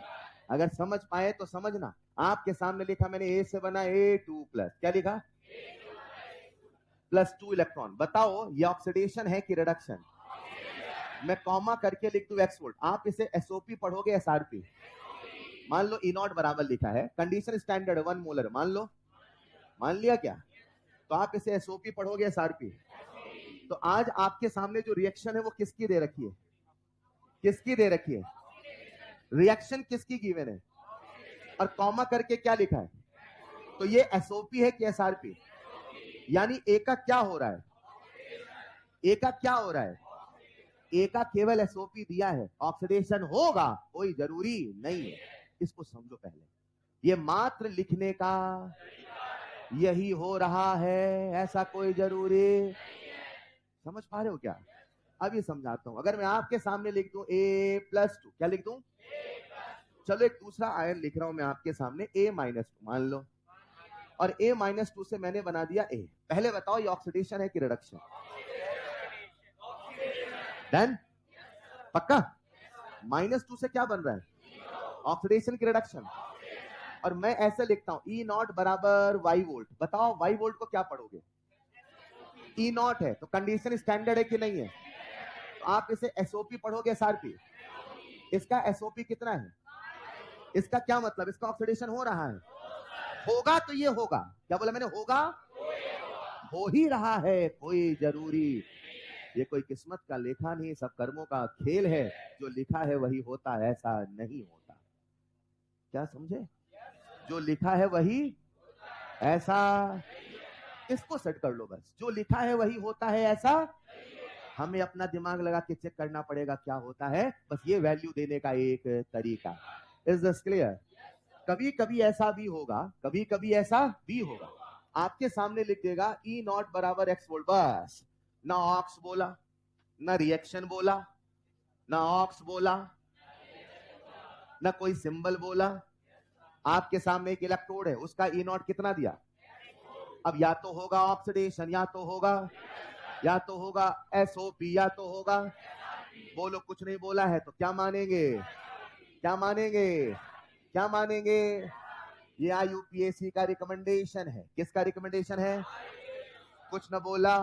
अगर समझ पाए तो समझना। आपके सामने लिखा मैंने ए से बना A2 प्लस, क्या लिखा? Plus 2 electron. बताओ ये ऑक्सीडेशन है कि रिडक्शन? मैं कॉमा करके लिख दूं एक्स वोल्ट, आप इसे एसओपी पढ़ोगे एसआरपी। मान लो ई नॉट बराबर लिखा है, कंडीशन स्टैंडर्ड 1 मोलर, मान लो, मान लिया क्या? तो आप इसे एसओपी पढ़ोगे एसआरपी। तो आज आपके सामने जो रिएक्शन है वो किसकी दे रखी है? किसकी दे रखी है? रिएक्शन किसकी गिवन है? और कॉमा करके क्या लिखा है? तो ये एसओपी है कि एसआरपी? यानी ए का क्या हो रहा है? ए का क्या हो रहा है? ए का केवल एसओपी दिया है, ऑक्सीडेशन होगा कोई जरूरी नहीं है। इसको समझो पहले। ये मात्र लिखने का, यही हो रहा है ऐसा कोई जरूरी। समझ पा रहे हो क्या? अब ये समझाता हूं। अगर मैं आपके सामने लिख दूं A+2, क्या लिख दूं? चलो एक दूसरा आयन लिख रहा हूं मैं आपके सामने A-2, मान लो, और A-2 से मैंने बना दिया A। पहले बताओ ये ऑक्सीडेशन है कि रिडक्शन? डन? पक्का? -2 से क्या बन रहा है? ऑक्सीडेशन की रिडक्शन। और मैं ऐसे लिखता हूं ई नॉट बराबर वाई वोल्ट। बताओ वाई वोल्ट को क्या पढ़ोगे? ई नॉट है तो कंडीशन स्टैंडर्ड है कि नहीं है? तो आप इसे एसओपी पढ़ोगे एसआरपी। इसका एसओपी कितना है? इसका क्या मतलब? इसका ऑक्सीडेशन हो रहा है, होगा तो ये होगा। क्या बोला मैंने? होगा, हो ही रहा है कोई जरूरी। ये कोई किस्मत का लेखा नहीं, सब कर्मों का खेल है। जो लिखा है वही होता है ऐसा नहीं होता। क्या समझे? जो लिखा है वही ऐसा, इसको सेट कर लो बस। जो लिखा है वही होता है ऐसा। हमें अपना दिमाग लगा के चेक करना पड़ेगा क्या होता है, बस ये वैल्यू देने का एक तरीका। Is this clear? कभी कभी ऐसा भी होगा, कभी कभी ऐसा भी होगा। आपके सामने लिख देगा ई नॉट बराबर एक्स वोल्ट, बस ना ऑक्स बोला, ना रिएक्शन बोला, ना ऑक्स बोला, ना कोई सिंबल बोला। आपके सामने एक इलेक्ट्रोड है, उसका ई नॉट कितना दिया? अब या तो होगा ऑक्सीडेशन, या तो होगा एसओपी, या तो होगा। बोलो, कुछ नहीं बोला है तो क्या मानेंगे? क्या मानेंगे? क्या मानेंगे? ये यूपीएससी का रिकमेंडेशन है। किसका रिकमेंडेशन है? कुछ न बोला,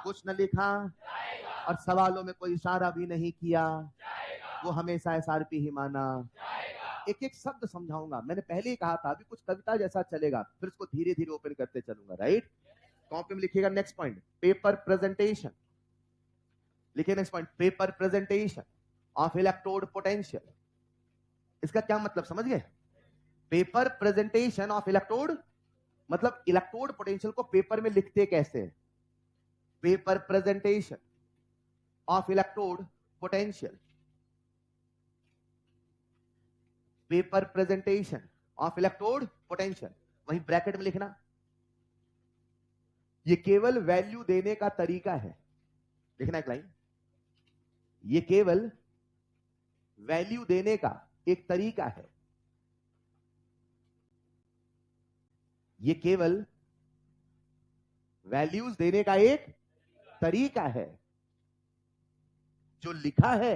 कुछ न लिखा, और सवालों में कोई इशारा भी नहीं किया, वो हमेशा एसआरपी ही माना। एक एक शब्द समझाऊंगा। मैंने पहले ही कहा था अभी कुछ कविता जैसा चलेगा, फिर उसको धीरे धीरे ओपन करते चलूंगा। राइट? कॉपी में लिखिएगा नेक्स्ट पॉइंट, पेपर प्रेजेंटेशन। लिखिए next point, paper presentation of electrode potential. इसका क्या मतलब समझ गए? पेपर प्रेजेंटेशन ऑफ इलेक्ट्रोड मतलब इलेक्ट्रोड पोटेंशियल को पेपर में लिखते कैसे? Paper presentation. Of electrode potential, paper presentation of electrode potential, वही ब्रैकेट में लिखना। ये केवल वैल्यू देने का तरीका है, लिखना एक लाइन, ये केवल वैल्यू देने का एक तरीका है, ये केवल वैल्यूज देने का एक तरीका है। जो लिखा है,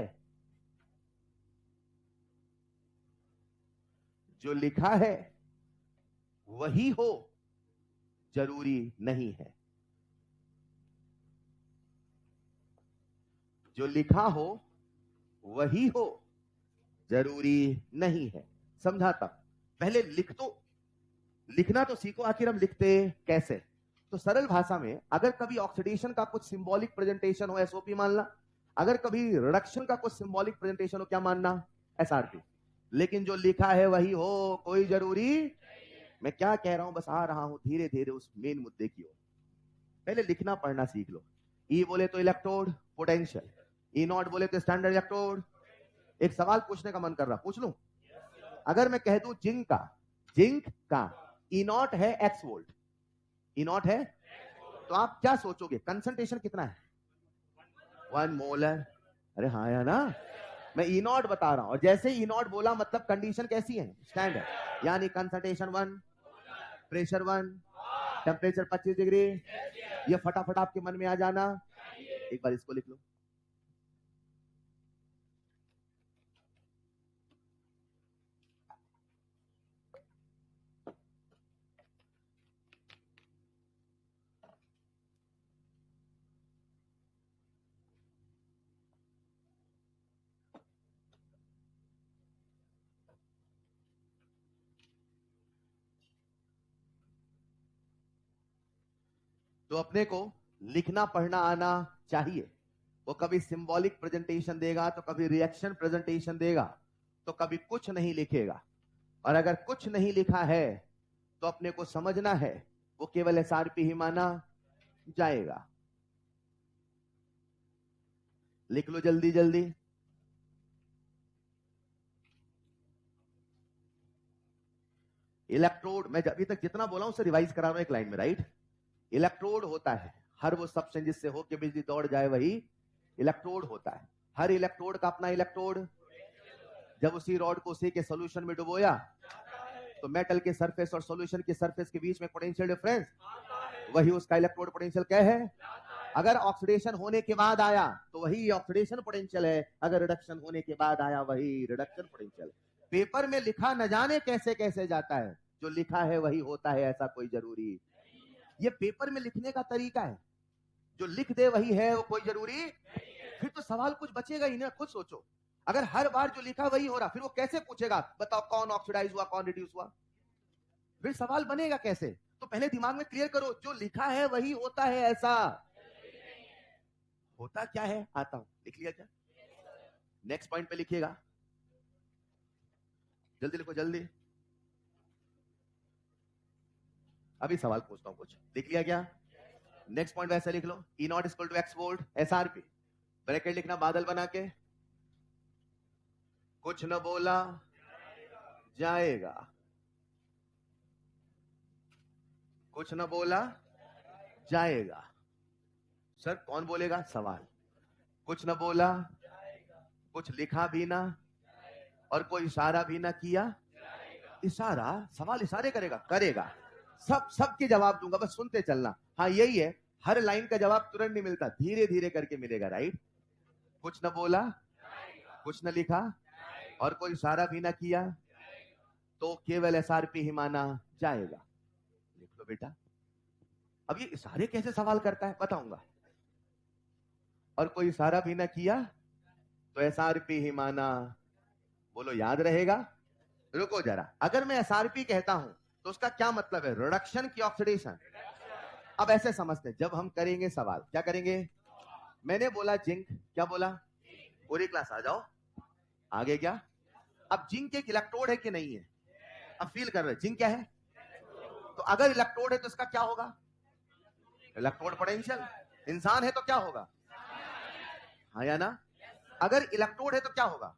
जो लिखा है वही हो जरूरी नहीं है, जो लिखा हो वही हो जरूरी नहीं है। समझाता, पहले लिखना तो सीखो, आखिर हम लिखते कैसे। तो सरल भाषा में, अगर कभी ऑक्सीडेशन का कुछ सिंबॉलिक प्रेजेंटेशन हो, एसओपी मानना। अगर कभी रिडक्शन का कुछ सिंबॉलिक प्रेजेंटेशन हो, क्या मानना, एसआरपी। लेकिन जो लिखा है वही हो कोई जरूरी, मैं क्या कह रहा हूं, बस आ रहा हूं धीरे धीरे उस मेन मुद्दे की ओर। पहले लिखना पढ़ना सीख लो। ई बोले तो इलेक्ट्रोड पोटेंशियल, ई नॉट बोले तो स्टैंडर्ड इलेक्ट्रोड। एक सवाल पूछने का मन कर रहा, पूछ लूं? अगर मैं कह दूं जिंक का ई नॉट है एक्स वोल्ट, ई नॉट है, तो आप क्या सोचोगे, कंसंट्रेशन कितना है? 1 मोलर। अरे हाँ या ना, मैं ई नॉट बता रहा हूं, और जैसे ई नॉट बोला मतलब कंडीशन कैसी है, स्टैंडर्ड, यानी कंसंट्रेशन 1, प्रेशर 1, टेम्परेचर 25 डिग्री। ये फटाफट आपके मन में आ जाना। एक बार इसको लिख लो। तो अपने को लिखना पढ़ना आना चाहिए। वो कभी सिंबॉलिक प्रेजेंटेशन देगा, तो कभी रिएक्शन प्रेजेंटेशन देगा, तो कभी कुछ नहीं लिखेगा। और अगर कुछ नहीं लिखा है तो अपने को समझना है वो केवल एसआरपी ही माना जाएगा। लिख लो जल्दी जल्दी। इलेक्ट्रोड, मैं अभी तक जितना बोला हूं उसे रिवाइज करा रहा हूं एक लाइन में, राइट। इलेक्ट्रोड होता है हर वो सब्सटेंस जिससे होके बिजली दौड़ जाए, वही इलेक्ट्रोड होता है। हर इलेक्ट्रोड का अपना इलेक्ट्रोड। जब उसी रॉड को उसी के सॉल्यूशन में डुबोया तो मेटल के सरफेस और सॉल्यूशन के सरफेस के बीच में पोटेंशियल डिफरेंस, वही उसका इलेक्ट्रोड पोटेंशियल क्या है। अगर ऑक्सीडेशन होने के बाद आया तो वही ऑक्सीडेशन पोटेंशियल है, अगर रिडक्शन होने के बाद आया वही रिडक्शन पोटेंशियल। पेपर में लिखा न जाने कैसे कैसे जाता है, जो लिखा है वही होता है ऐसा कोई जरूरी, ये पेपर में लिखने का तरीका है। जो लिख दे वही है वो कोई जरूरी, फिर तो सवाल कुछ बचेगा ही ना। खुद सोचो, अगर हर बार जो लिखा वही हो रहा, फिर वो कैसे पूछेगा, बताओ कौन ऑक्सीडाइज हुआ कौन रिड्यूस हुआ, फिर सवाल बनेगा कैसे। तो पहले दिमाग में क्लियर करो, जो लिखा है वही होता है ऐसा। होता क्या है, आता हूं, लिख लिया क्या? नेक्स्ट पॉइंट पे लिखिएगा, जल्दी लिखो जल्दी। अभी सवाल पूछता हूं, कुछ लिख लिया क्या? नेक्स्ट पॉइंट वैसे लिख लो, E naught equal to X volt SRP, bracket लिखना बादल बना के, कुछ न बोला जाएगा, कुछ न बोला जाएगा। सर कौन बोलेगा, सवाल। कुछ न बोला, कुछ लिखा भी ना, और कोई इशारा भी ना किया। इशारा, सवाल इशारे करेगा। सबके जवाब दूंगा, बस सुनते चलना। हाँ यही है, हर लाइन का जवाब तुरंत नहीं मिलता, धीरे धीरे करके मिलेगा, राइट। कुछ न बोला, कुछ न लिखा, और कोई इशारा भी ना किया, तो केवल एसआरपी ही माना जाएगा। लिख लो बेटा। अब ये इशारे कैसे सवाल करता है बताऊंगा। और कोई इशारा भी ना किया तो एसआरपी ही माना, बोलो याद रहेगा। रुको जरा, अगर मैं एसआरपी कहता हूं तो उसका क्या मतलब है, रिडक्शन की ऑक्सीडेशन। अब ऐसे समझते हैं, जब हम करेंगे सवाल, क्या करेंगे। मैंने बोला जिंक, क्या बोला, पूरी क्लास आ जाओ आगे। क्या, अब जिंक एक इलेक्ट्रोड है कि नहीं है, अब फील कर रहे जिंक क्या है। तो अगर इलेक्ट्रोड है तो इसका क्या होगा, इलेक्ट्रोड पोटेंशियल। इंसान है तो क्या होगा, हाँ या ना? अगर इलेक्ट्रोड है तो क्या होगा?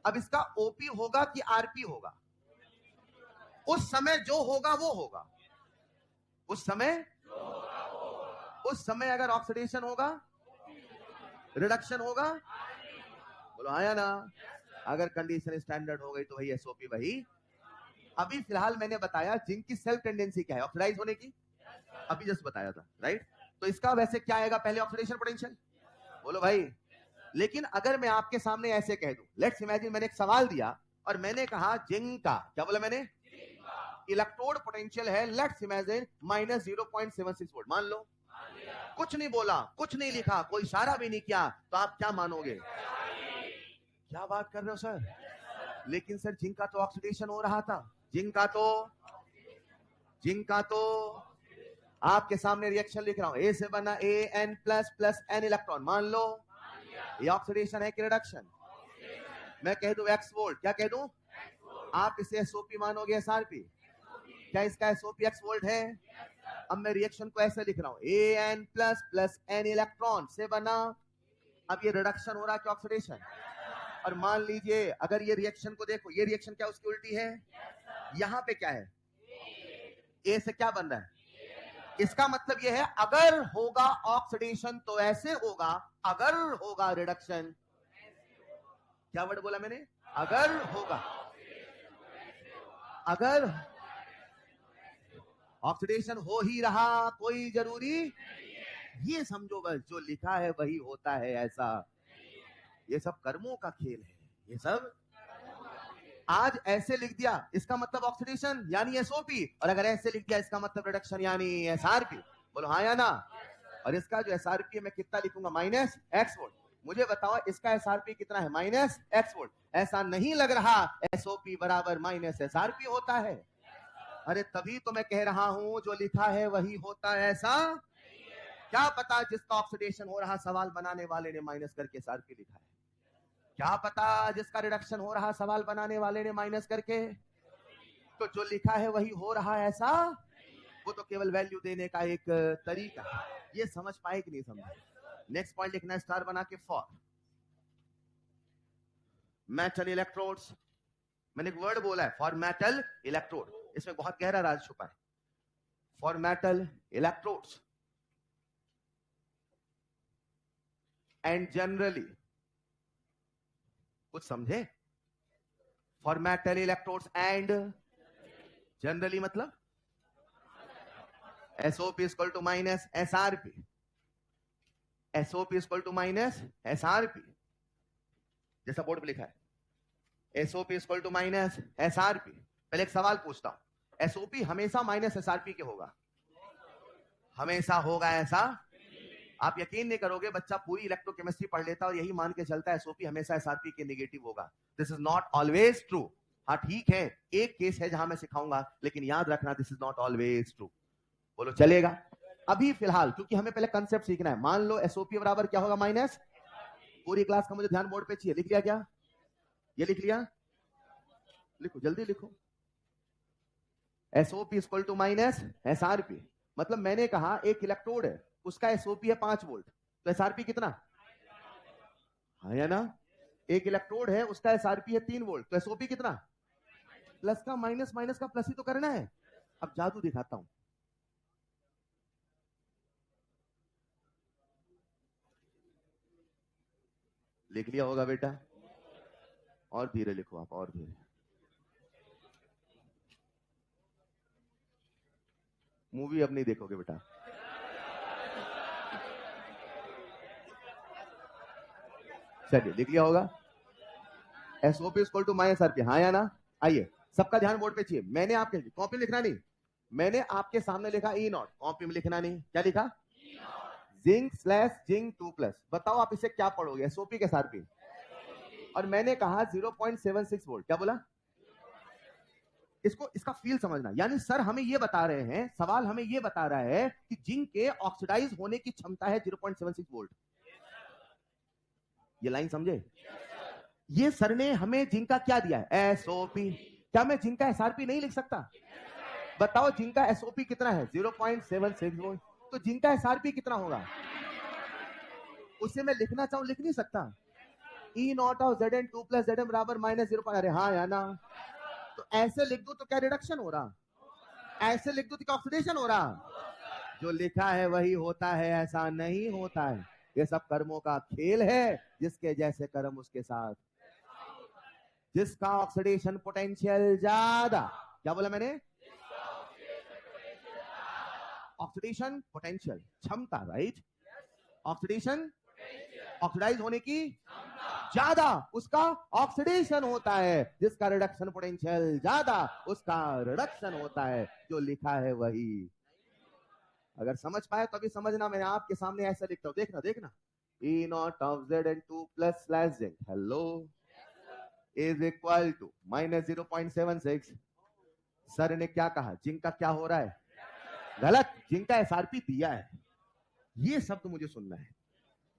अब इसका ओपी होगा कि आरपी होगा? उस समय जो होगा वो होगा। उस समय अगर ऑक्सीडेशन होगा, रिडक्शन होगा, बोलो हाँ या ना? अगर कंडीशन स्टैंडर्ड हो गई तो वही एसओपी वही। अभी फिलहाल मैंने बताया जिंक की सेल्फ टेंडेंसी क्या है, ऑक्सीडाइज होने की, अभी जस्ट बताया था, राइट? तो इसका वैसे क्या आएगा पहले, ऑक्सीडेशन पोटेंशियल, बोलो भाई। लेकिन अगर मैं आपके सामने ऐसे कह दूं, लेट्स इमेजिन मैंने एक सवाल दिया और मैंने कहा जिंक का, क्या बोला मैंने, इलेक्ट्रोड पोटेंशियल है लेट्स इमेजिन -0.76 वोल्ट, मान लो। कुछ नहीं बोला, कुछ नहीं लिखा, कोई इशारा भी नहीं किया, तो आप क्या मानोगे? क्या बात कर रहे हो सर? लेकिन सर जिंक का तो ऑक्सीडेशन हो रहा था, जिंक का तो आपके सामने रिएक्शन लिख रहा हूं, ए से बना AN plus plus N electron, मान लो ये ऑक्सीडेशन है कि रिडक्शन? मैं कह दूं x वोल्ट, क्या कह दूं? आप इसे एसओपी मानोगे एसआरपी? क्या इसका एसओपी x वोल्ट है? अब मैं रिएक्शन को ऐसे लिख रहा हूं, AN plus plus N electron से बना, अब ये रिडक्शन हो रहा है कि ऑक्सीडेशन? और मान लीजिए अगर ये रिएक्शन को देखो, ये रिएक्शन क्या उसकी उल्टी है? यहां पे क्या है, ए से क्या बन रहा है? इसका मतलब ये है अगर होगा ऑक्सीडेशन तो ऐसे होगा, अगर होगा रिडक्शन, क्या वर्ड बोला मैंने, अगर होगा, अगर ऑक्सीडेशन हो ही रहा कोई जरूरी, ये समझो बस जो लिखा है वही होता है ऐसा। ये सब कर्मों का खेल है, ये सब आज ऐसे लिख दिया इसका मतलब ऑक्सीडेशन यानी एसओपी, और अगर ऐसे लिख दिया इसका मतलब रिडक्शन यानी एसआरपी, बोलो हाँ या ना? और इसका जो एसआरपी है मैं कितना लिखूंगा, -x वोल्ट। मुझे बताओ इसका एसआरपी कितना है, -x वोल्ट। ऐसा नहीं लग रहा एसओपी बराबर -एसआरपी होता है? अरे तभी तो मैं कह रहा हूं जो लिखा है वही होता है ऐसा। क्या पता जिसका ऑक्सीडेशन हो रहा सवाल बनाने वाले ने माइनस करके एसआरपी लिखा है, क्या पता जिसका रिडक्शन हो रहा सवाल बनाने वाले ने माइनस करके, तो जो लिखा है वही हो रहा है ऐसा, वो तो केवल वैल्यू देने का एक तरीका है। ये समझ पाए कि नहीं समझे? नेक्स्ट पॉइंट लिखना स्टार बना के, फॉर मेटल इलेक्ट्रोड्स। मैंने एक वर्ड बोला है फॉर मेटल इलेक्ट्रोड, इसमें बहुत गहरा राज छुपा है। For metal electrodes and generally, कुछ समझे? For metal electrodes and generally मतलब SOP equal to minus SRP, SOP equal to minus SRP, जैसा बोर्ड पे लिखा है SOP equal to minus SRP। पहले एक सवाल पूछता हूं, SOP हमेशा माइनस SRP के होगा? हमेशा होगा ऐसा? आप यकीन नहीं करोगे, बच्चा पूरी इलेक्ट्रोकेमिस्ट्री पढ़ लेता और यही मान के चलता है SOP हमेशा SRP के नेगेटिव होगा। This is not always true. हाँ ठीक है, एक केस है जहां मैं सिखाऊंगा, लेकिन याद रखना this is not always true. बोलो चलेगा? अभी फिलहाल क्योंकि हमें पहले कंसेप्ट सीखना है, मान लो SOP बराबर क्या होगा, माइनस, पूरी क्लास का मुझे ध्यान बोर्ड पे चाहिए, लिख लिया क्या? ये लिख लिया? लिखो जल्दी लिखो, SOP equal to minus SRP। मतलब मैंने कहा एक इलेक्ट्रोड है, उसका SOP है 5 वोल्ट, तो SRP कितना? हाँ या ना? एक इलेक्ट्रोड है उसका SRP है 3 वोल्ट, तो SOP कितना? प्लस का माइनस, माइनस का प्लस ही तो करना है। अब जादू दिखाता हूं, लिख लिया होगा बेटा? और धीरे लिखो आप, और धीरे। मूवी अब नहीं देखोगे बेटा। चलिए लिख लिया होगा, SOP equal to minus SRP, हाँ या ना? आइए सबका ध्यान बोर्ड पे चाहिए, मैंने आपके कॉपी लिखना नहीं, मैंने आपके सामने लिखा E0, कॉपी में लिखना नहीं। क्या लिखा? Zinc slash zinc 2+। बताओ आप इसे क्या पढ़ोगे, SOP के SRP? और मैंने कहा 0.76 वोल्ट, क्या बोला? इसको, इसका फील समझना, यानी सर हमें ये बता रहे हैं, सवाल हमें ये बता रहा है कि जिंक के ऑक्सीडाइज होने की क्षमता है 0.76 वोल्ट। ये लाइन समझे? ये सर ने हमें जिंक का क्या दिया है, SOP। क्या मैं जिंक का SRP नहीं लिख सकता? बताओ जिंक का SOP कितना है, 0.76 वोल्ट, तो जिंक का SRP कितना होगा? उसे मैं लिखना चाहूं लिख नहीं सकता। E naught of Zn2 plus Zm बराबर -0। अरे हाँ या ना? तो ऐसे लिख दो तो क्या रिडक्शन हो रहा, ऐसे लिख दो तो क्या ऑक्सीडेशन हो रहा। जो लिखा है वही होता है, ऐसा नहीं होता है। ये सब कर्मों का खेल है, जिसके जैसे कर्म उसके साथ। जिसका ऑक्सीडेशन पोटेंशियल ज्यादा, क्या बोला मैंने? ऑक्सीडेशन पोटेंशियल क्षमता, राइट? ऑक्सीडेशन ऑक्सीडाइज होने की ज्यादा, उसका ऑक्सीडेशन होता है। जिसका रिडक्शन पोटेंशियल ज्यादा, उसका रिडक्शन होता है। जो लिखा है वही। अगर समझ पाए तो अभी समझना, मैं आपके सामने ऐसा लिखता हूं, देखना देखना। E naught of Zn2 plus slash zinc hello is equal to -0.76। Sir ने क्या कहा, जिंक का क्या हो रहा है? गलत, जिंक का एसआरपी दिया है। ये शब्द मुझे सुनना है।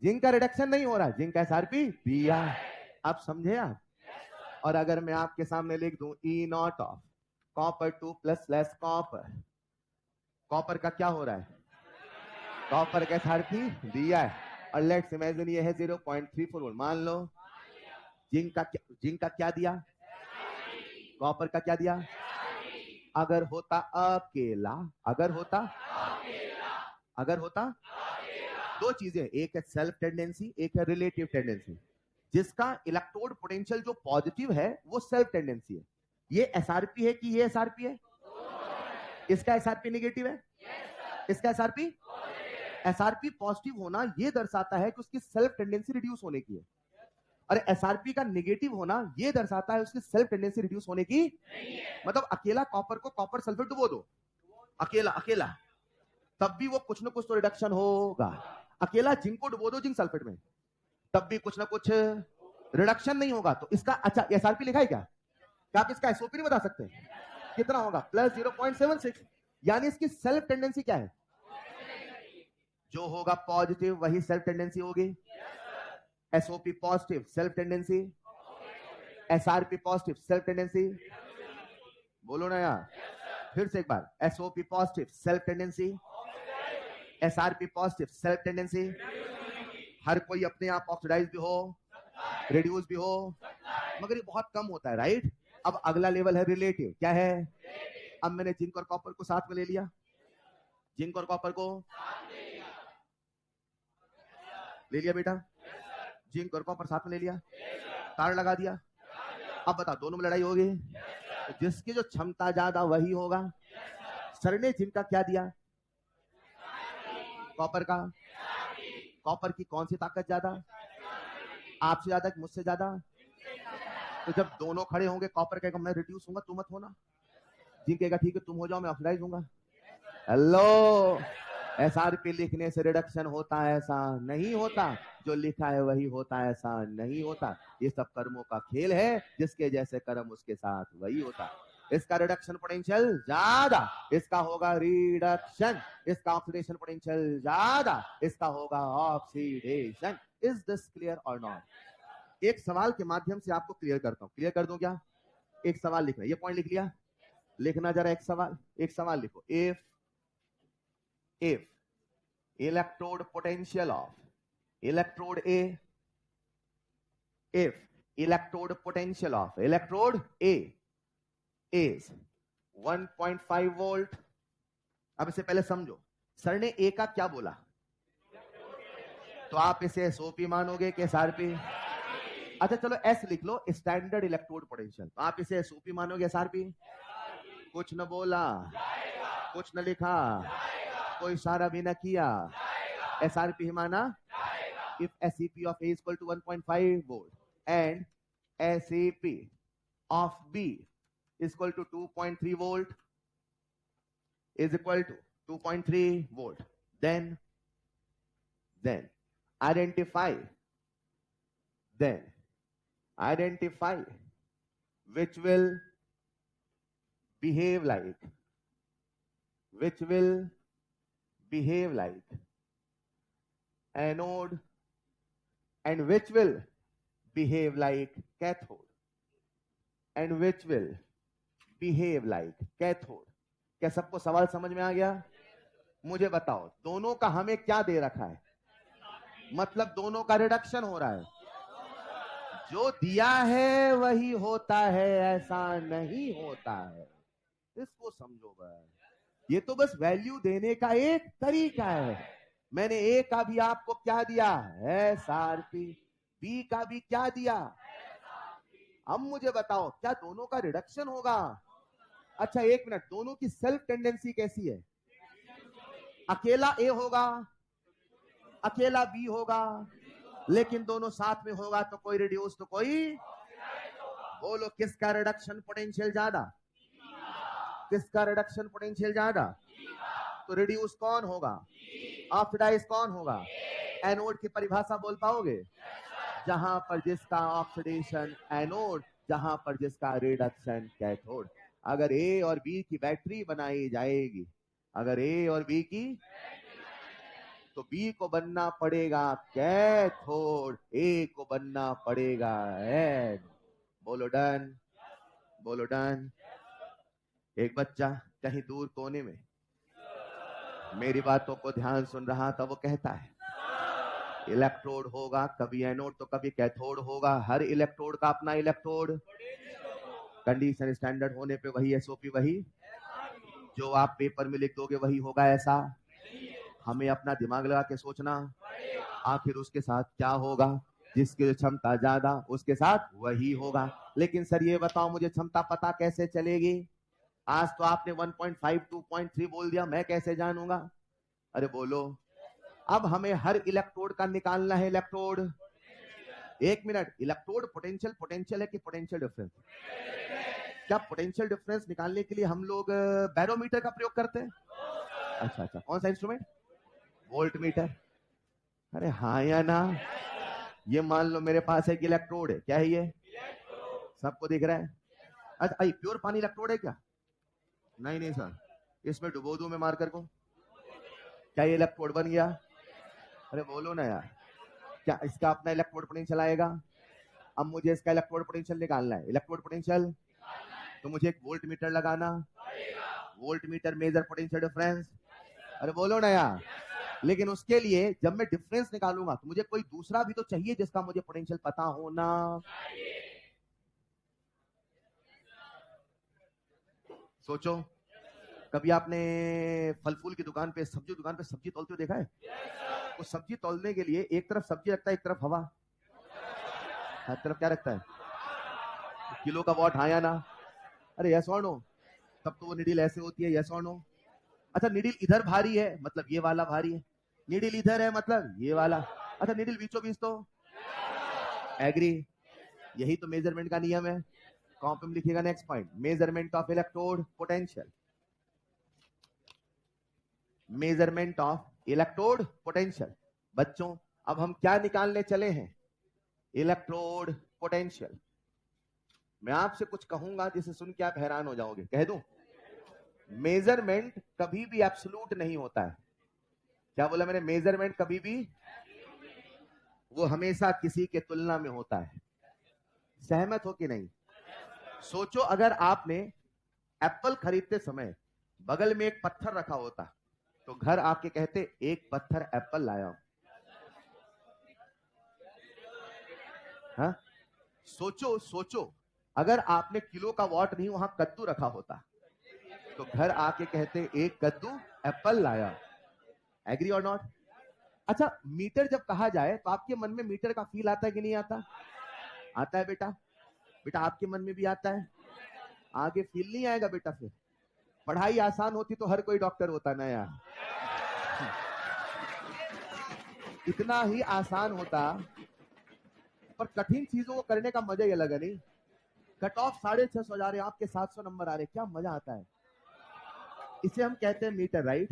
जिंक का रिडक्शन नहीं हो रहा, जिंक का एसआरपी दिया है। आप समझे आप? और अगर मैं आपके सामने लिख दूं E naught of copper 2 plus slash copper, copper का क्या हो रहा है? कॉपर का एसआरपी दिया है। और लेट्स इमेजिन ये है 0.34 वोल्ट, मान लो। जिंक का क्या दिया? कॉपर का क्या दिया? अगर होता अकेला, अगर होता दो चीजें, एक है सेल्फ टेंडेंसी, एक है रिलेटिव टेंडेंसी। जिसका इलेक्ट्रोड पोटेंशियल जो पॉजिटिव है वो सेल्फ टेंडेंसी है। ये एसआरपी है कि ये एसआरपी है? इसका एसआरपी नेगेटिव है, इसका एसआरपी एसआरपी पॉजिटिव होना ये दर्शाता है कि उसकी सेल्फ टेंडेंसी रिड्यूस होने की है। और एसआरपी का नेगेटिव होना ये दर्शाता है उसकी सेल्फ टेंडेंसी रिड्यूस होने की नहीं है। मतलब अकेला कॉपर को कॉपर सल्फेट डुबो दो, अकेला अकेला, तब भी वो कुछ ना कुछ तो रिडक्शन होगा। अकेला जिंक को डुबो दो जिंक सल्फेट में, तब भी कुछ ना कुछ रिडक्शन नहीं होगा। तो इसका अच्छा एसआरपी लिखा है क्या? क्या आप इसका एसओपी नहीं बता सकते? कितना होगा? +0.76। यानी इसकी सेल्फ टेंडेंसी क्या है? जो होगा पॉजिटिव वही सेल्फ टेंडेंसी होगी। SOP positive self tendency, SRP positive self tendency. बोलो ना यार, फिर से एक बार। SOP positive self tendency, SRP positive self tendency. हर कोई अपने आप ऑक्सीडाइज भी हो, रिड्यूस भी हो, मगर ये बहुत कम होता है, राइट? अब अगला लेवल है रिलेटिव। क्या है? अब मैंने जिंक और कॉपर को साथ में ले लिया, जिंक और कॉपर को ले लिया बेटा, जिंक और कॉपर साथ में ले लिया, तार लगा दिया। अब बता, दोनों में लड़ाई होगी, तो जिसकी जो क्षमता ज्यादा वही होगा। सर ने जिंक का क्या दिया? कॉपर का। कॉपर की कौन सी ताकत ज्यादा? आपसे ज्यादा कि मुझसे ज्यादा? तो जब दोनों खड़े होंगे, कॉपर कहेगा मैं रिड्यूस होऊंगा, तुम मत होना। जिंक कहेगा ठीक है तुम हो जाओ, मैं ऑक्सीडाइज होऊंगा। हेलो, एसआरपी लिखने से रिडक्शन होता है? ऐसा नहीं होता। जो लिखा है वही होता है, ऐसा नहीं होता। ये सब कर्मों का खेल है, जिसके जैसे कर्म उसके साथ वही होता। इसका रिडक्शन पोटेंशियल ज्यादा, इसका होगा रिडक्शन। इसका ऑक्सीडेशन पोटेंशियल ज्यादा, इसका होगा ऑक्सीडेशन। इज दिस क्लियर और नॉट? एक सवाल के माध्यम से आपको क्लियर करता हूं। क्लियर कर दूं क्या? एक सवाल लिखना, ये पॉइंट लिख लिया, लिखना जरा एक सवाल लिखो। if electrode potential of electrode A, if electrode potential of electrode A is 1.5 volt। अब इसे पहले समझो, सर ने A का क्या बोला? तो आप इसे एसओपी मानोगे कि एसआरपी? अच्छा चलो एस लिख लो, स्टैंडर्ड इलेक्ट्रोड पोटेंशियल। तो आप इसे एसओपी मानोगे एसआरपी? कुछ न बोला, कुछ न लिखा, कोई इशारा भी न किया, एसआरपी माना। if SEP of A is equal to 1.5 volt and SEP of B is equal to 2.3 volt is equal to 2.3 volt, then identify which will behave like anode and which will behave like cathode and which will behave like cathode। क्या सबको सवाल समझ में आ गया? मुझे बताओ, दोनों का हमें क्या दे रखा है? मतलब दोनों का रिडक्शन हो रहा है। जो दिया है वही होता है, ऐसा नहीं होता है। इसको समझो बस। ये तो बस वैल्यू देने का एक तरीका है। मैंने ए का भी आपको क्या दिया, एसआरपी। बी का भी क्या दिया। अब मुझे बताओ क्या दोनों का रिडक्शन होगा। अच्छा एक मिनट, दोनों की सेल्फ टेंडेंसी कैसी है। अकेला ए होगा, अकेला बी होगा, लेकिन दोनों साथ में होगा तो कोई रिड्यूस तो कोई। बोलो किसका रिडक्शन पोटेंशियल ज्यादा, किसका रिडक्शन पोटेंशियल ज्यादा। तो रिड्यूस कौन होगा, ऑक्सीडाइज कौन होगा। एनोड की परिभाषा बोल पाओगे। जहां पर जिसका ऑक्सीडेशन एनोड, जहां पर जिसका रिडक्शन कैथोड। अगर ए और बी की बैटरी बनाई जाएगी, अगर ए और बी की, तो बी को बनना पड़ेगा कैथोड, ए को बनना पड़ेगा एन। बोलो डन, बोलो डन। एक बच्चा कहीं दूर कोने में मेरी बातों को ध्यान सुन रहा था। वो कहता है इलेक्ट्रोड होगा कभी एनोड तो कभी कैथोड होगा। हर इलेक्ट्रोड का अपना इलेक्ट्रोड। कंडीशन स्टैंडर्ड होने पे वही एसओपी, वही जो आप पेपर में लिख दोगे वही होगा, ऐसा हमें अपना दिमाग लगा के सोचना। आखिर उसके साथ क्या होगा, जिसकी क्षमता ज्यादा उसके साथ वही होगा। लेकिन सर ये बताओ मुझे क्षमता पता कैसे चलेगी। आज तो आपने 1.5 2.3 बोल दिया, मैं कैसे जानूंगा। अरे बोलो। अब हमें हर इलेक्ट्रोड का निकालना है इलेक्ट्रोड। एक मिनट, इलेक्ट्रोड पोटेंशियल पोटेंशियल है कि पोटेंशियल डिफरेंस। क्या पोटेंशियल डिफरेंस निकालने के लिए हम लोग बैरोमीटर का प्रयोग करते हैं। अच्छा अच्छा, कौन सा इंस्ट्रूमेंट, वोल्ट मीटर। अरे हाँ या ना। ये मान लो मेरे पास एक इलेक्ट्रोड है, क्या है ये, सबको दिख रहा है। अच्छा प्योर पानी इलेक्ट्रोड है क्या। नहीं नहीं सर, इसमें डुबो दूं मैं मार्कर को, क्या ये इलेक्ट्रोड बन गया। अरे बोलो ना यार, क्या इसका अपना इलेक्ट्रोड पोटेंशियल आएगा। अब मुझे इसका इलेक्ट्रोड पोटेंशियल निकालना है। इलेक्ट्रोड पोटेंशियल तो मुझे एक वोल्ट मीटर लगाना, volt meter major potential difference. अरे बोलो ना यार। लेकिन उसके लिए जब मैं डिफरेंस निकालूंगा तो मुझे कोई दूसरा भी तो चाहिए जिसका मुझे पोटेंशियल पता होना। सोचो, कभी आपने फल फूल की दुकान पे, सब्जी दुकान पे सब्जी तोलते हुए देखा है। वो सब्जी तोलने के लिए एक तरफ सब्जी रखता है, एक तरफ हवा, हर तरफ क्या रखता है, किलो का वॉट, हाँ या ना। अरे यस और नो। तब तो वो निडिल ऐसे होती है, यस और नो। अच्छा निडिल इधर भारी है मतलब ये वाला भारी है, निडिल इधर है मतलब ये वाला। अच्छा निडिल बीचों बीच तो एग्री। यही तो मेजरमेंट का नियम है। कॉपी में लिखिएगा next point, measurement of electrode potential. Measurement of electrode potential. बच्चों अब हम क्या निकालने चले हैं, इलेक्ट्रोड पोटेंशियल। मैं आपसे कुछ कहूंगा जिसे सुन के आप हैरान हो जाओगे, कह दूं। मेजरमेंट कभी भी एब्सोल्यूट नहीं होता है। क्या बोला मैंने, मेजरमेंट कभी भी, वो हमेशा किसी के तुलना में होता है। सहमत हो कि नहीं। सोचो अगर आपने एप्पल खरीदते समय बगल में एक पत्थर रखा होता तो घर आके कहते एक पत्थर एप्पल लाया हूं। हाँ? सोचो सोचो, अगर आपने किलो का वॉट नहीं वहां कद्दू रखा होता तो घर आके कहते एक कद्दू एप्पल लाया। एग्री और नॉट। अच्छा मीटर जब कहा जाए तो आपके मन में मीटर का फील आता है कि नहीं आता। आता है बेटा, बेटा आपके मन में भी आता है। आगे फील नहीं आएगा बेटा। फिर पढ़ाई आसान होती तो हर कोई डॉक्टर होता ना यार। इतना ही आसान होता, पर कठिन चीजों को करने का मजा ही अलग है। नहीं, कट ऑफ 650 जा रहे, आपके 700 नंबर आ रहे, क्या मजा आता है। इसे हम कहते हैं मीटर, राइट।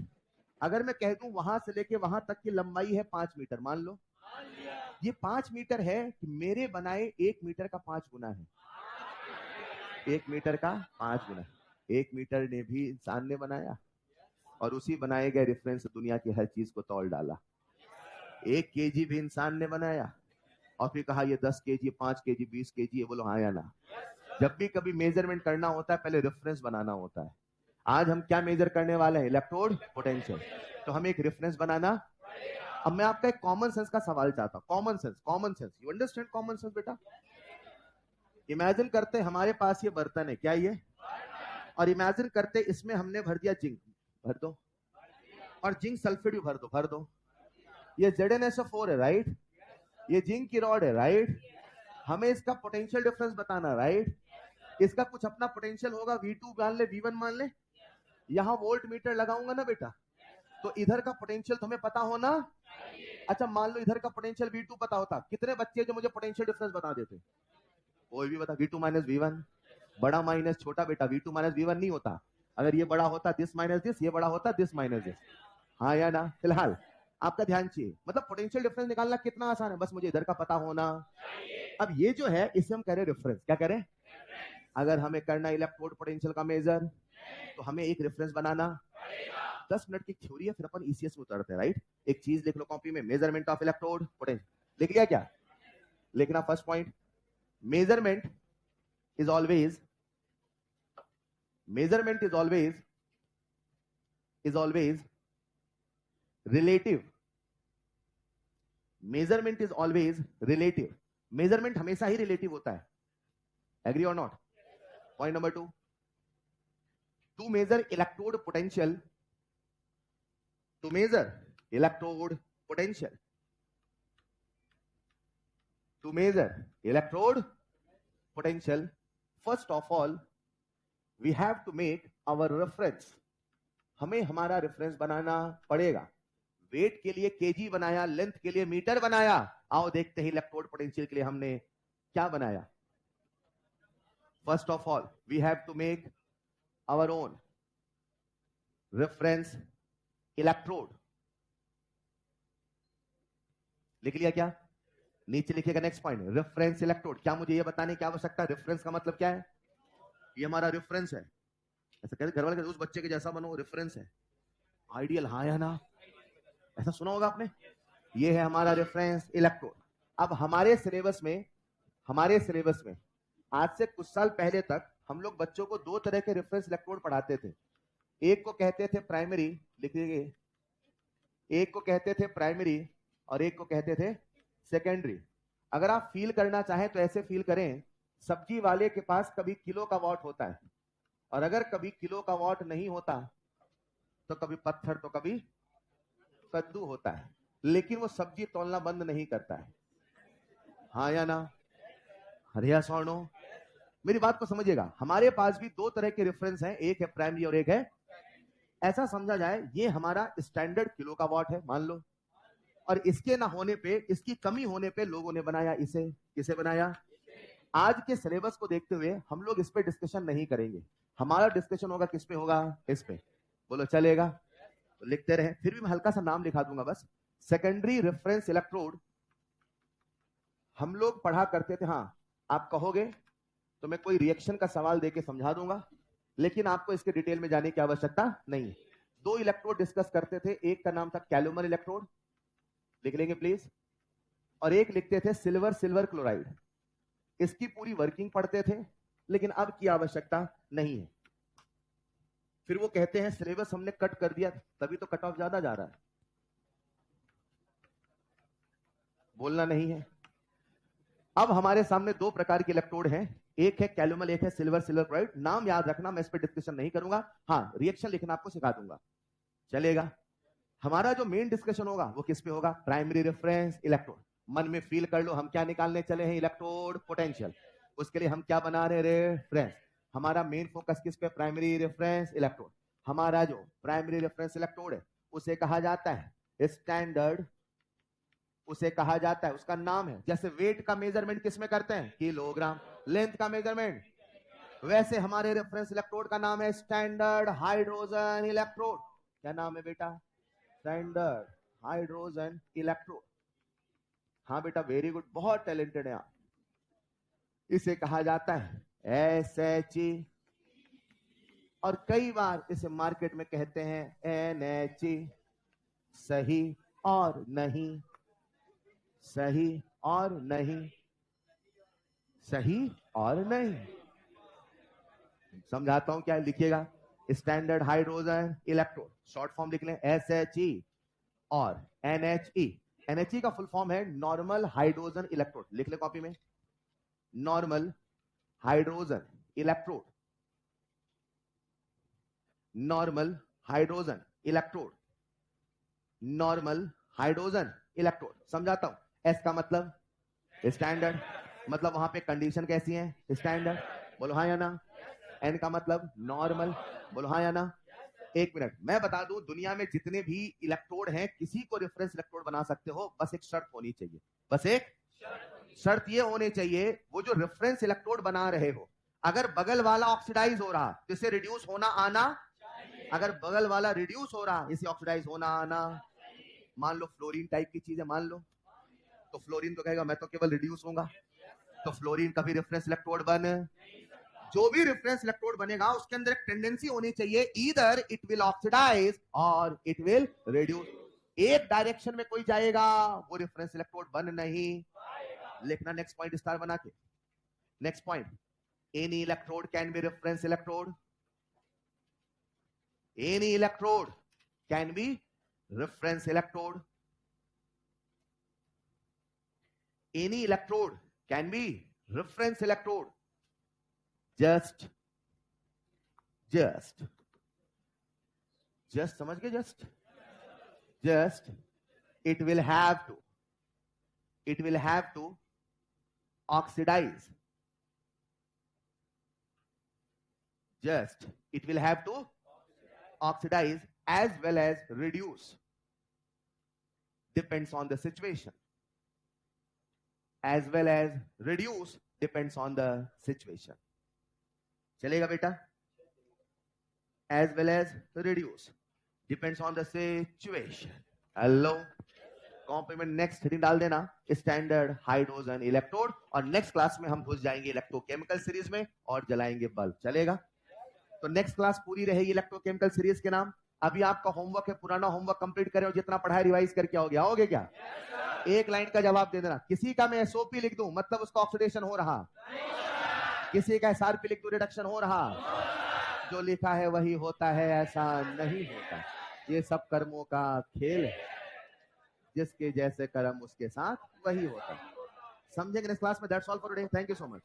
अगर मैं कह दूं वहां से लेके वहां तक की लंबाई है 5 मीटर, मान लो ये 5 मीटर है कि मेरे बनाए 1 मीटर का 5 गुना है। 1 मीटर का 5 गुना। 1 मीटर ने भी इंसान ने बनाया और उसी बनाए गए रेफरेंस दुनिया की हर चीज को तौल डाला। 1 केजी भी इंसान ने बनाया और फिर कहा ये 10 केजी, 5 केजी, 20 केजी है। बोलो हाँ या ना। जब भी कभी मेजरमेंट करना होता है पहले रेफरेंस बनाना होता है। आज हम क्या मेजर करने वाले हैं, इलेक्ट्रोड पोटेंशियल। तो हमें एक रेफरेंस बनाना, अब मैं आपका एक कॉमन सेंस का सवाल चाहता हूं, common sense, you understand common sense बेटा? इमेजिन करते हमारे पास ये बर्तन है, क्या ये? और इमेजिन करते इसमें हमने भर दिया जिंक, भर दो, और जिंक सल्फेट भी भर दो। ये ZnSO4 है, राइट? ये जिंक की रॉड है, राइट? हमें इसका पोटेंशियल डिफरेंस बताना, राइट? इसका कुछ अपना पोटेंशियल होगा, V2 मान ले, V1 मान ले, यहां वोल्ट मीटर लगाऊंगा ना बेटा, तो इधर का पोटेंशियल तुम्हें पता होना। अच्छा मान लो इधर का पोटेंशियल V2 पता होता, कितने बच्चे जो मुझे पोटेंशियल डिफरेंस बता देते? कोई भी बता। V2 माइनस V1, बड़ा माइनस छोटा बेटा, V2 माइनस V1 नहीं होता। अगर ये बड़ा होता दिस माइनस दिस, ये बड़ा होता दिस माइनस दिस, हाँ या ना? फिलहाल आपका ध्यान चाहिए, मतलब पोटेंशियल डिफरेंस निकालना कितना आसान है, बस मुझे इधर का पता होना। अब ये जो है इसे हम कह रहे हैं रेफरेंस, क्या कह रहे हैं? अगर हमें करना इलेक्ट्रोड पोटेंशियल का मेजर, तो हमें एक रेफरेंस बनाना। 10 मिनट की थ्योरी है, फिर अपन ईसीएस में उतरते हैं, राइट? एक चीज लिख लो कॉपी में, मेजरमेंट ऑफ इलेक्ट्रोड पोटेंशियल। लिख लिया क्या? लिखना first point, measurement is always relative. Measurement is always relative. Measurement हमेशा ही रिलेटिव होता है, एग्री और not? Point number 2, to measure electrode potential, to measure electrode potential, to measure electrode potential, first of all we have to make our reference। हमें हमारा रेफरेंस बनाना पड़ेगा। वेट के लिए केजी बनाया, लेंथ के लिए मीटर बनाया। आओ देखते हैं इलेक्ट्रोड पोटेंशियल के लिए हमने क्या बनाया। First of all we have to make our own reference electrode. लिख लिया क्या? नीचे लिखिएगा नेक्स्ट पॉइंट, रेफरेंस इलेक्ट्रोड। क्या मुझे ये बताने की आवश्यकता है रेफरेंस का मतलब क्या है? ये हमारा रेफरेंस है। ऐसा कहते घर वाले कहते उस बच्चे के जैसा बनो, रेफरेंस है, आइडियल, हाँ या ना? ऐसा सुना होगा आपने। ये है हमारा रेफरेंस इलेक्ट्रोड। अब हमारे सिलेबस में आज से कुछ साल पहले तक हम लोग बच्चों को दो तरह के रेफरेंस इलेक्ट्रोड पढ़ाते थे। एक को कहते थे प्राइमरी, लिख लीजिए, एक को कहते थे प्राइमरी और एक को कहते थे सेकेंडरी। अगर आप फील करना चाहें तो ऐसे फील करें, सब्जी वाले के पास कभी किलो का वॉट होता है, और अगर कभी किलो का वॉट नहीं होता तो कभी पत्थर तो कभी कद्दू होता है, लेकिन वो सब्जी तोलना बंद नहीं करता है, हाँ या ना? हरिया सोनो, मेरी बात को समझिएगा। हमारे पास भी दो तरह के रेफरेंस हैं, एक है प्राइमरी और एक है, ऐसा समझा जाए ये हमारा स्टैंडर्ड किलो का वॉट है मान लो, और इसके ना होने पे, इसकी कमी होने पे लोगों ने बनाया इसे। किसे बनाया? आज के सिलेबस को देखते हुए हम लोग इस पे डिस्कशन नहीं करेंगे, हमारा डिस्कशन होगा किस पे होगा? इस पे। बोलो चलेगा? तो लिखते रहे, फिर भी मैं हल्का सा नाम लिखा दूंगा बस। सेकेंडरी रेफरेंस इलेक्ट्रोड हम लोग पढ़ा करते थे। हाँ, आप कहोगे तो मैं कोई रिएक्शन का सवाल देके समझा दूंगा, लेकिन आपको इसके डिटेल में जाने की आवश्यकता नहीं है। दो इलेक्ट्रोड डिस्कस करते थे, एक का नाम था कैलुमर इलेक्ट्रोड, लिख लेंगे प्लीज, और एक लिखते थे सिल्वर क्लोराइड। इसकी पूरी वर्किंग पढ़ते थे, लेकिन अब की आवश्यकता नहीं है। फिर वो कहते हैं सिलेबस हमने कट कर दिया, तभी तो कट ऑफ ज्यादा जा रहा है। बोलना नहीं है। अब हमारे सामने दो प्रकार के इलेक्ट्रोड हैं, एक है कैलुमल, एक है सिल्वर क्लोराइड। नाम याद रखना, मैं इस पर डिस्कशन नहीं करूंगा, हाँ रिएक्शन लिखना आपको सिखा दूंगा, चलेगा? हमारा जो मेन डिस्कशन होगा वो किस पे होगा? Primary reference electrode. मन में फील कर लो हम क्या निकालने चले हैं? Electrode potential. उसके लिए हम क्या बना रहे? रेफरेंस। हमारा मेन फोकस किस पे? Primary reference electrode. हमारा जो प्राइमरी रेफरेंस इलेक्ट्रोड है उसे कहा जाता है स्टैंडर्ड, उसे कहा जाता है, उसका नाम है, जैसे वेट का मेजरमेंट किस में करते हैं? किलोग्राम। लेंथ का मेजरमेंट, वैसे हमारे रेफरेंस इलेक्ट्रोड का नाम है स्टैंडर्ड हाइड्रोजन इलेक्ट्रोड। क्या नाम है बेटा? Standard hydrogen electrode. हाँ बेटा, वेरी गुड, बहुत टैलेंटेड है आप। इसे कहा जाता है SHE, और कई बार इसे मार्केट में कहते हैं NHE। सही और नहीं, सही और नहीं, सही और नहीं। समझाता हूं क्या, लिखिएगा। Standard hydrogen electrode, short form लिख लें SHE, और NHE। NHE का फुल फॉर्म है नॉर्मल हाइड्रोजन इलेक्ट्रोड। लिख ले कॉपी में, normal hydrogen electrode, normal hydrogen electrode, normal hydrogen electrode. समझाता हूं। एस का मतलब स्टैंडर्ड, मतलब वहां पे कंडीशन कैसी है, स्टैंडर्ड। बोलो हाँ या ना। एन का मतलब नॉर्मल, बोलो हाँ या ना। एक मिनट, मैं बता दूं, दुनिया में जितने भी इलेक्ट्रोड हैं किसी को रेफरेंस इलेक्ट्रोड बना सकते हो, बस एक शर्त होनी चाहिए। बस एक शर्त ये होनी चाहिए, वो जो रेफरेंस इलेक्ट्रोड बना रहे हो, अगर बगल वाला ऑक्सीडाइज हो रहा तो इसे रिड्यूस होना आना, अगर बगल वाला रिड्यूस हो रहा इसे ऑक्सीडाइज होना आना। मान लो फ्लोरीन टाइप की चीज है, मान लो, तो फ्लोरीन तो कहेगा मैं तो केवल रिड्यूस होऊंगा, तो फ्लोरीन कभी रेफरेंस इलेक्ट्रोड बन, जो भी रेफरेंस इलेक्ट्रोड बनेगा उसके अंदर एक टेंडेंसी होनी चाहिए, ईदर इट विल ऑक्सीडाइज और इट विल रिड्यूस। एक डायरेक्शन में कोई जाएगा वो रेफरेंस इलेक्ट्रोड बन नहीं। लिखना नेक्स्ट पॉइंट स्टार बना के। Next point, any electrode can be reference electrode, any electrode can be reference electrode, any electrode can be reference electrode. just समझ के, just it will have to oxidize, just it will have to oxidize as well as reduce, depends on the situation, as well as reduce depends on the situation. चलेगा बेटा? as well as reduce depends on the situation. Hello, copy में नेक्स्ट हेडिंग डाल देना, स्टैंडर्ड हाइड्रोजन इलेक्ट्रोड, और नेक्स्ट क्लास में हम घुस जाएंगे इलेक्ट्रोकेमिकल सीरीज में और जलाएंगे बल्ब। चलेगा? तो नेक्स्ट क्लास पूरी रहेगी इलेक्ट्रोकेमिकल सीरीज के नाम। अभी आपका होमवर्क है, पुराना होमवर्क कंप्लीट करें और जितना पढ़ाई रिवाइज करके आओगे, आओगे क्या? एक लाइन का जवाब दे देना। किसी का मैं एसओपी लिख दूं मतलब उसका ऑक्सीडेशन हो रहा, किसी का एसआरपी लिख दूं रिडक्शन हो रहा, जो लिखा है वही होता है, ऐसा नहीं होता। ये सब कर्मों का खेल है, जिसके जैसे कर्म उसके साथ वही होता है। समझेंगे नेक्स्ट क्लास में। That's all for today, thank you so much.